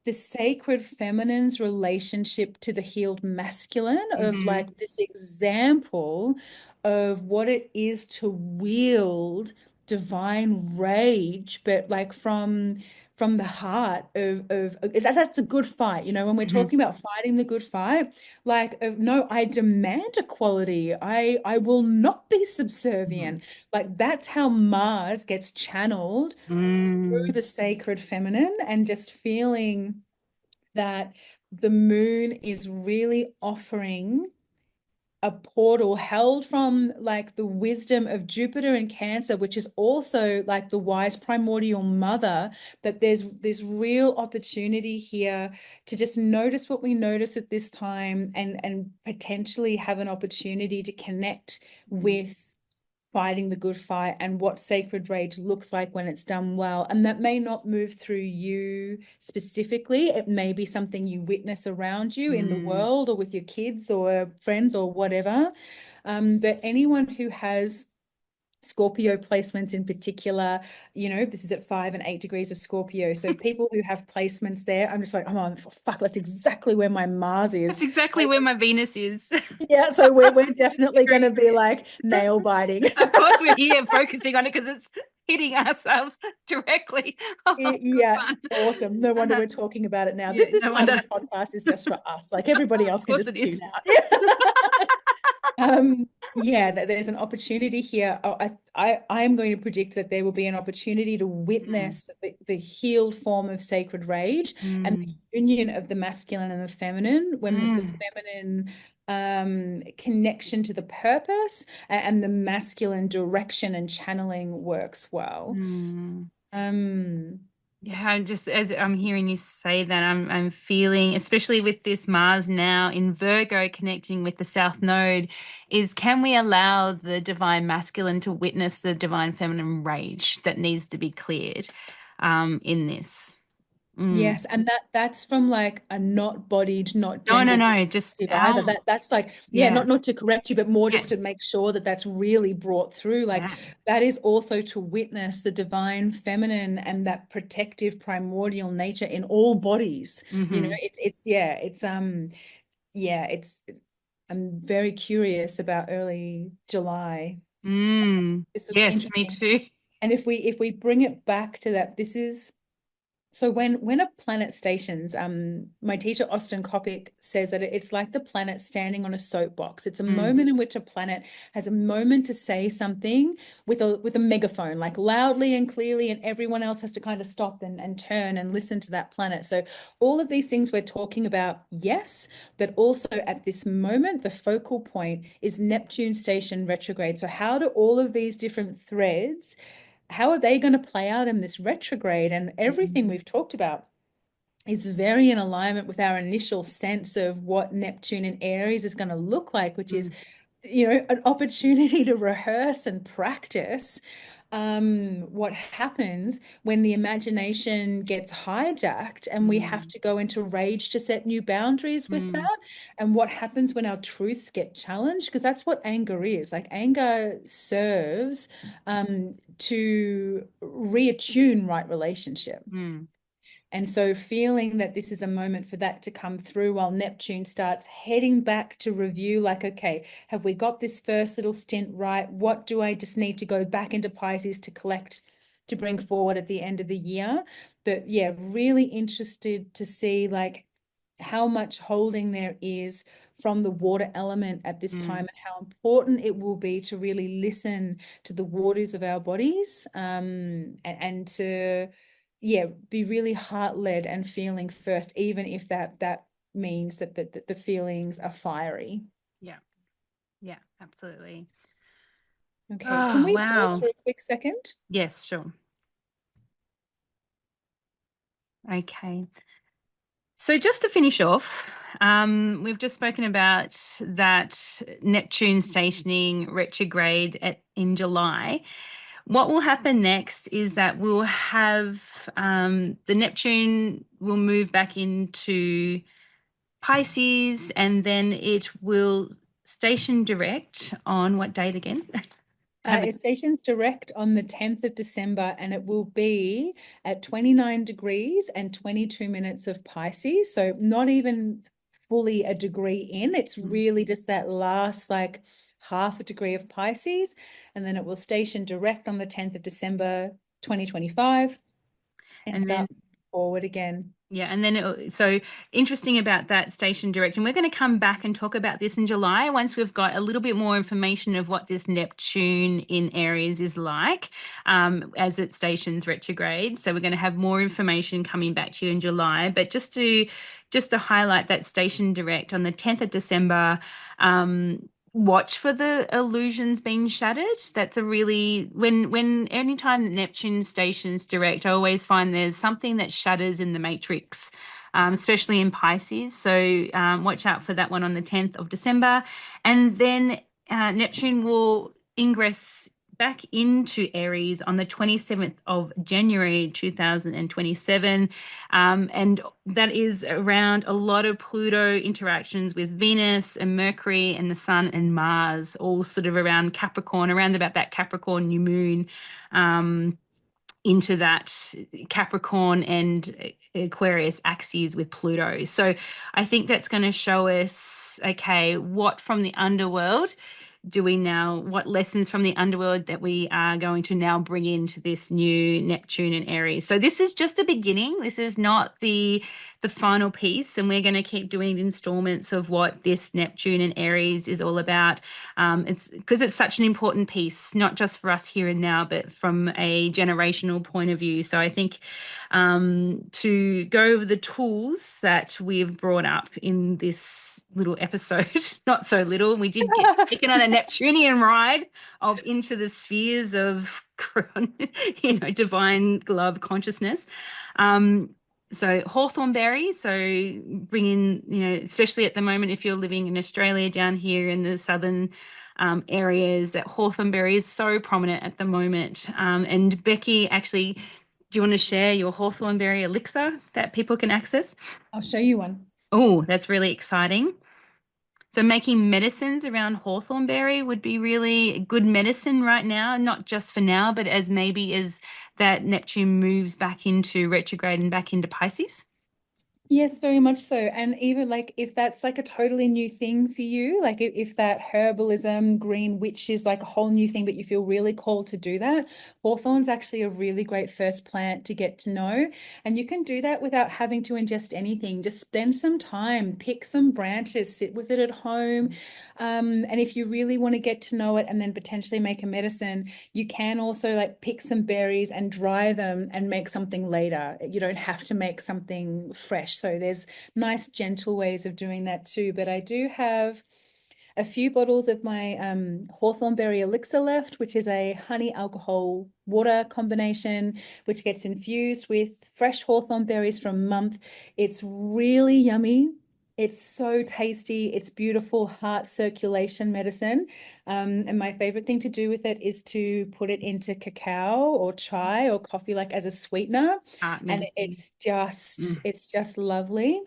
the sacred feminine's relationship to the healed masculine, of Mhm. like this example of what it is to wield divine rage, but like from the heart of that's a good fight. When we're Mhm. talking about fighting the good fight, like of no, I demand equality. I will not be Mhm. subservient. Like that's how Mars gets channeled through Mm. the sacred feminine, and just feeling that the moon is really offering a portal held from like the wisdom of Jupiter and Cancer, which is also like the wise primordial mother, that there's this real opportunity here to just notice what we notice at this time, and potentially have an opportunity to connect with fighting the good fight and what sacred rage looks like when it's done well. And that may not move through you specifically. It may be something you witness around you in the Mm. world or with your kids or friends or whatever. But anyone who has Scorpio placements in particular, this is at 5 and 8 degrees of Scorpio. So people who have placements there, I'm just like, oh, fuck, that's exactly where my Mars That's is. exactly where my Venus is. Yeah, so we're definitely going Agree. to be like nail biting. Of course, we're here focusing on it because it's hitting ourselves directly. Oh, good Yeah, fun. awesome. No wonder Uh-huh. we're talking about it now. This Yeah, this no part of wonder. the podcast is just for us. Like everybody else Of can course just it tune is. out. Yeah, that there's an opportunity here. I am going to predict that there will be an opportunity to Mm, witness the healed form of sacred rage and the mm, union of the masculine and the feminine, when the mm, feminine connection to the purpose and the masculine direction and channeling works well. mm. Um, Yeah, I'm just as I'm hearing you say that, I'm feeling, especially with this Mars now in Virgo connecting with the South Node, is can we allow the divine masculine to witness the divine feminine rage that needs to be cleared in this? Mm. Yes, and that's from like a not bodied, not No, no, gendered no, just perspective either. out. That's like, yeah, Yeah, not to correct you, but more yeah, just to make sure that that's really brought through. Like yeah. that is also to witness the divine feminine and that protective primordial nature in all bodies. Mm-hmm. It's I'm very curious about early July. Mm. This looks Yes, me interesting. too. And if we bring it back to that, this is so when a planet stations, my teacher Austin Coppock says that it's like the planet standing on a soapbox. It's a Mm, moment in which a planet has a moment to say something with a megaphone, like loudly and clearly, and everyone else has to kind of stop and turn and listen to that planet. So all of these things we're talking about, yes, but also at this moment, the focal point is Neptune station retrograde. So how do all of these different threads, how are they going to play out in this retrograde? And everything mm, we've talked about is very in alignment with our initial sense of what Neptune in Aries is going to look like, which is, mm, an opportunity to rehearse and practice what happens when the imagination gets hijacked and we have mm, to go into rage to set new boundaries with mm, that, and what happens when our truths get challenged, because that's what anger is. Like anger serves to reattune right relationship. mm, And so feeling that this is a moment for that to come through while Neptune starts heading back to review, like, okay, have we got this first little stint right? What do I just need to go back into Pisces to collect, to bring forward at the end of the year? But yeah, really interested to see like how much holding there is from the water element at this time, mm. and how important it will be to really listen to the waters of our bodies, and to, yeah, be really heart led and feeling first, even if that means that the feelings are fiery. Yeah, yeah, absolutely. Okay, can Oh, we pause wow. for a quick second? Yes, sure. Okay. So just to finish off, we've just spoken about that Neptune stationing retrograde in July. What will happen next is that we'll have the Neptune will move back into Pisces, and then it will station direct on what date again? I have It stations direct on the 10th of December, and it will be at 29 degrees and 22 minutes of Pisces. So not even fully a degree in. It's really just that last like half a degree of Pisces. And then it will station direct on the 10th of December, 2025, and and then start forward again. yeah, and then so interesting about that station direct, and we're going to come back and talk about this in July once we've got a little bit more information of what this Neptune in Aries is like, as it stations retrograde. So we're going to have more information coming back to you in July. But just to highlight that station direct on the 10th of December, watch for the illusions being shattered. That's a really when anytime that Neptune stations direct, I always find there's something that shatters in the matrix, especially in Pisces. So watch out for that one on the 10th of December. And then Neptune will ingress back into Aries on the 27th of January 2027. And that is around a lot of Pluto interactions with Venus and Mercury and the Sun and Mars, all sort of around Capricorn, around about that Capricorn new moon. Into that Capricorn and Aquarius axes with Pluto. So I think that's going to show us, okay, what from the underworld do we now, what lessons from the underworld that we are going to now bring into this new Neptune and Aries. So this is just a beginning. This is not the final piece, and we're going to keep doing installments of what this Neptune and Aries is all about. It's because it's such an important piece, not just for us here and now, but from a generational point of view. So I think to go over the tools that we've brought up in this little episode, not so little, we did get taken on a Neptunian ride of into the spheres of divine glove consciousness. Um, so hawthorn berry, so bring in, especially at the moment, if you're living in Australia down here in the southern areas, that hawthorn berry is so prominent at the moment. And Becky, actually, do you want to share your hawthorn berry elixir that people can access? I'll show you one. Oh, that's really exciting. So making medicines around hawthorn berry would be really good medicine right now, not just for now, but as maybe as that Neptune moves back into retrograde and back into Pisces. Yes, very much so. And even like if that's like a totally new thing for you, like if that herbalism, green witch is like a whole new thing, but you feel really called to do that, hawthorn's actually a really great first plant to get to know. And you can do that without having to ingest anything. Just spend some time, pick some branches, sit with it at home. And if you really want to get to know it and then potentially make a medicine, you can also like pick some berries and dry them and make something later. You don't have to make something fresh. So there's nice, gentle ways of doing that too. But I do have a few bottles of my hawthorn berry elixir left, which is a honey alcohol water combination, which gets infused with fresh hawthorn berries from a month. It's really yummy. It's so tasty. It's beautiful heart circulation medicine. And my favorite thing to do with it is to put it into cacao or chai or coffee, like as a sweetener. Art And medicine. Mm. it's just lovely.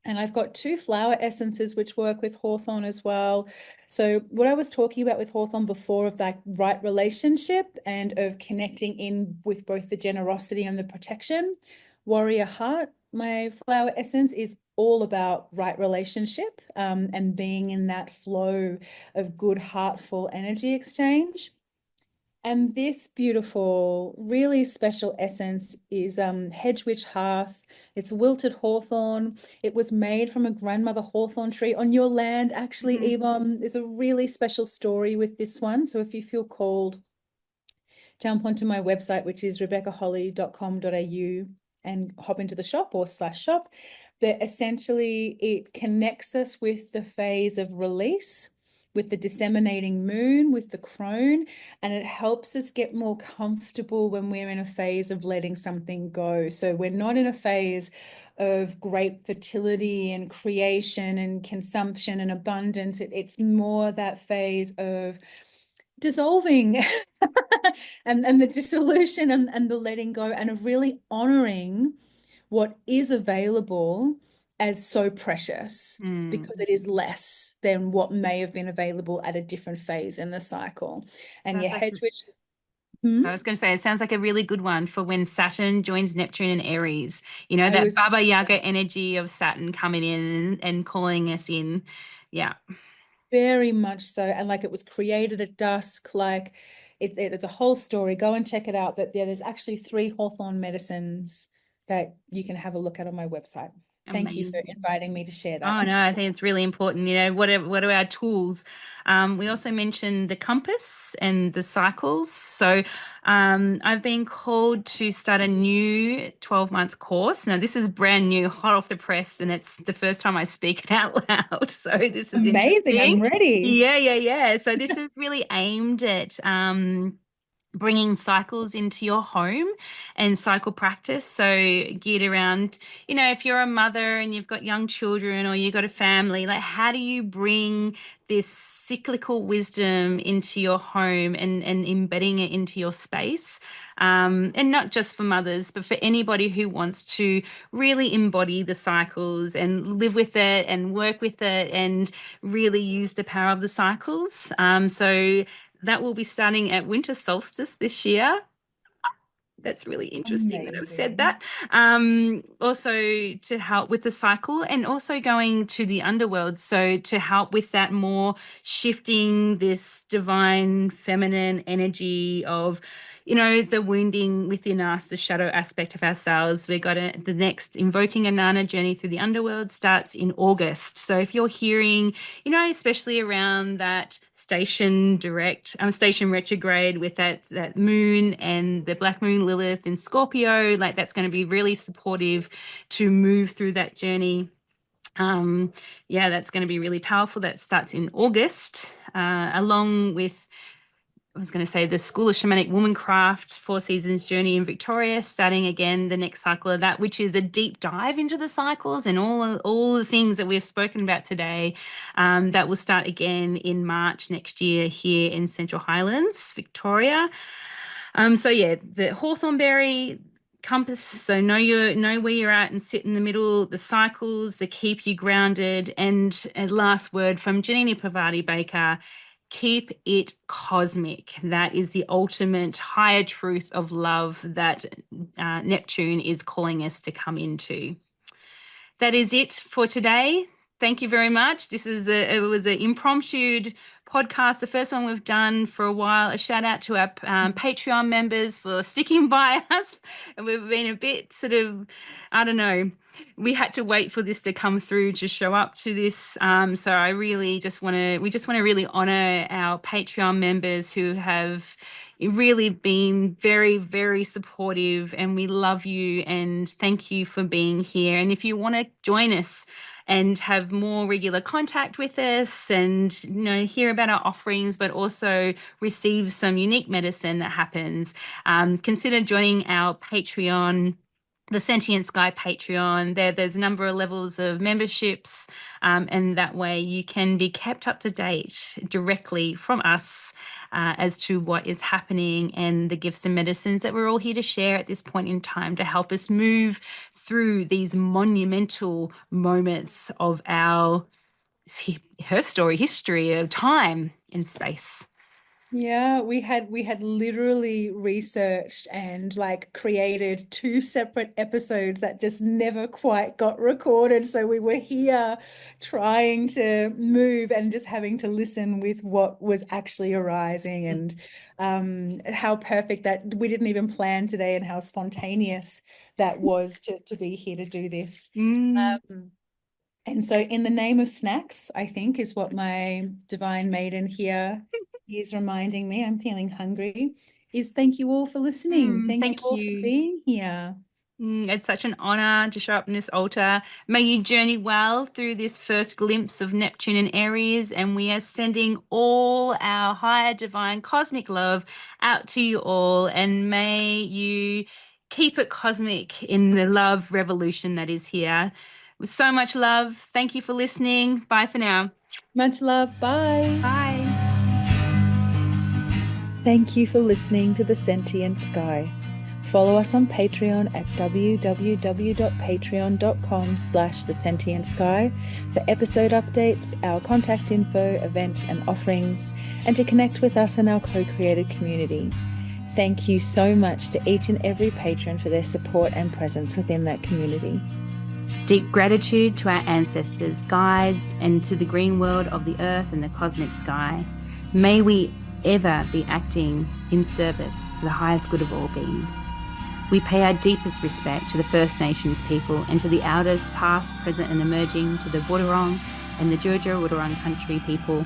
And I've got two flower essences which work with hawthorn as well. So what I was talking about with hawthorn before of that right relationship and of connecting in with both the generosity and the protection, warrior heart, my flower essence is all about right relationship and being in that flow of good, heartful energy exchange. And this beautiful, really special essence is hedge witch hearth. It's wilted hawthorn. It was made from a grandmother hawthorn tree on your land, actually, Mhm. Yvonne. There's a really special story with this one. So if you feel called, jump onto my website, which is rebeccaholly.com.au, and hop into the shop or slash shop. That essentially it connects us with the phase of release, with the disseminating moon, with the crone, and it helps us get more comfortable when we're in a phase of letting something go. So we're not in a phase of great fertility and creation and consumption and abundance. It's more that phase of dissolving and the dissolution and the letting go and of really honoring what is available as so precious because Mm. it is less than what may have been available at a different phase in the cycle. And Sounds your like hedge witch, hmm? I was going to say, it sounds like a really good one for when Saturn joins Neptune and Aries. I That was Baba Yaga energy of Saturn coming in and calling us in. Yeah. very much so. And like it was created at dusk, like it's a whole story. Go and check it out. But yeah, there's actually three hawthorn medicines that you can have a look at on my website. Thank you for Amazing. inviting me to share that. Oh no, I think it's really important. What are our tools? We also mentioned the compass and the cycles. So I've been called to start a new 12-month course. Now this is brand new, hot off the press, and it's the first time I speak it out loud. So this is Amazing. interesting. I'm ready. Yeah, yeah, yeah. So this is really aimed at bringing cycles into your home and cycle practice. So geared around, if you're a mother and you've got young children or you've got a family, like how do you bring this cyclical wisdom into your home and embedding it into your space? And not just for mothers, but for anybody who wants to really embody the cycles and live with it and work with it and really use the power of the cycles. So that will be starting at winter solstice this year. That's really interesting that I've said Amazing. that. Also to help with the cycle and also going to the underworld. So to help with that more shifting this divine feminine energy of, the wounding within us, the shadow aspect of ourselves. We got the next Invoking Anana journey through the underworld starts in August. So if you're hearing, especially around that station retrograde with that moon and the black moon Lilith in Scorpio, like that's going to be really supportive to move through that journey. Yeah, that's going to be really powerful. That starts in August, along with, I was going to say, the School of Shamanic Womancraft 4 Seasons Journey in Victoria, starting again the next cycle of that, which is a deep dive into the cycles and all the things that we've spoken about today. That will start again in March next year here in Central Highlands, Victoria. So yeah, the hawthornberry compass. So know where you're at and sit in the middle. The cycles that keep you grounded. And a last word from Janini Pavati Baker: keep it cosmic. That is the ultimate higher truth of love that Neptune is calling us to come into. That is it for today. Thank you very much. It was an impromptu podcast, the first one we've done for a while. A shout out to our Patreon members for sticking by us. And we've been a bit sort of, I don't know, we had to wait for this to come through to show up to this. So I really we just want to really honor our Patreon members who have really been very, very supportive, and we love you and thank you for being here. And if you want to join us and have more regular contact with us and hear about our offerings, but also receive some unique medicine that happens, consider joining our Patreon, the Sentient Sky Patreon. There's a number of levels of memberships, and that way you can be kept up to date directly from us as to what is happening and the gifts and medicines that we're all here to share at this point in time to help us move through these monumental moments of her story, history of time and space. Yeah, we had literally researched and like created 2 separate episodes that just never quite got recorded. So we were here trying to move and just having to listen with what was actually arising, and how perfect that we didn't even plan today and how spontaneous that was to be here to do this. Mm. And so, in the name of snacks, I think is what my divine maiden here is reminding me. I'm feeling hungry. Is thank you all for listening. Thank you Thank all for you. being here. It's such an honor to show up in this altar. May you journey well through this first glimpse of Neptune and Aries, and we are sending all our higher divine cosmic love out to you all, and may you keep it cosmic in the love revolution that is here. With so much love, thank you for listening. Bye for now. Much love. Bye. Bye. Thank you for listening to The Sentient Sky. Follow us on Patreon at www.patreon.com/thesentientsky for episode updates, our contact info, events and offerings, and to connect with us and our co-created community. Thank you so much to each and every patron for their support and presence within that community. Deep gratitude to our ancestors, guides, and to the green world of the earth and the cosmic sky. May we ever be acting in service to the highest good of all beings. We pay our deepest respect to the First Nations people and to the elders past, present and emerging, to the Wadawurrung and the Jurjur Wadawurrung country people.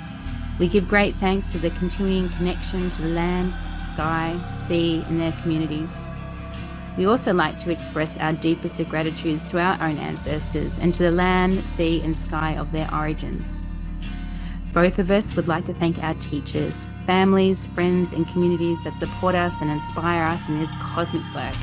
We give great thanks to the continuing connection to the land, sky, sea and their communities. We also like to express our deepest of gratitudes to our own ancestors and to the land, sea and sky of their origins. Both of us would like to thank our teachers, families, friends, and communities that support us and inspire us in this cosmic work.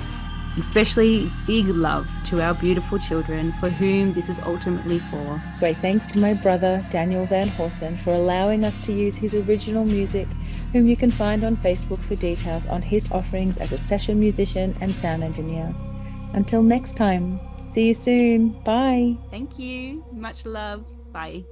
Especially big love to our beautiful children for whom this is ultimately for. Great thanks to my brother, Daniel Van Horsen, for allowing us to use his original music, whom you can find on Facebook for details on his offerings as a session musician and sound engineer. Until next time, see you soon. Bye. Thank you. Much love. Bye.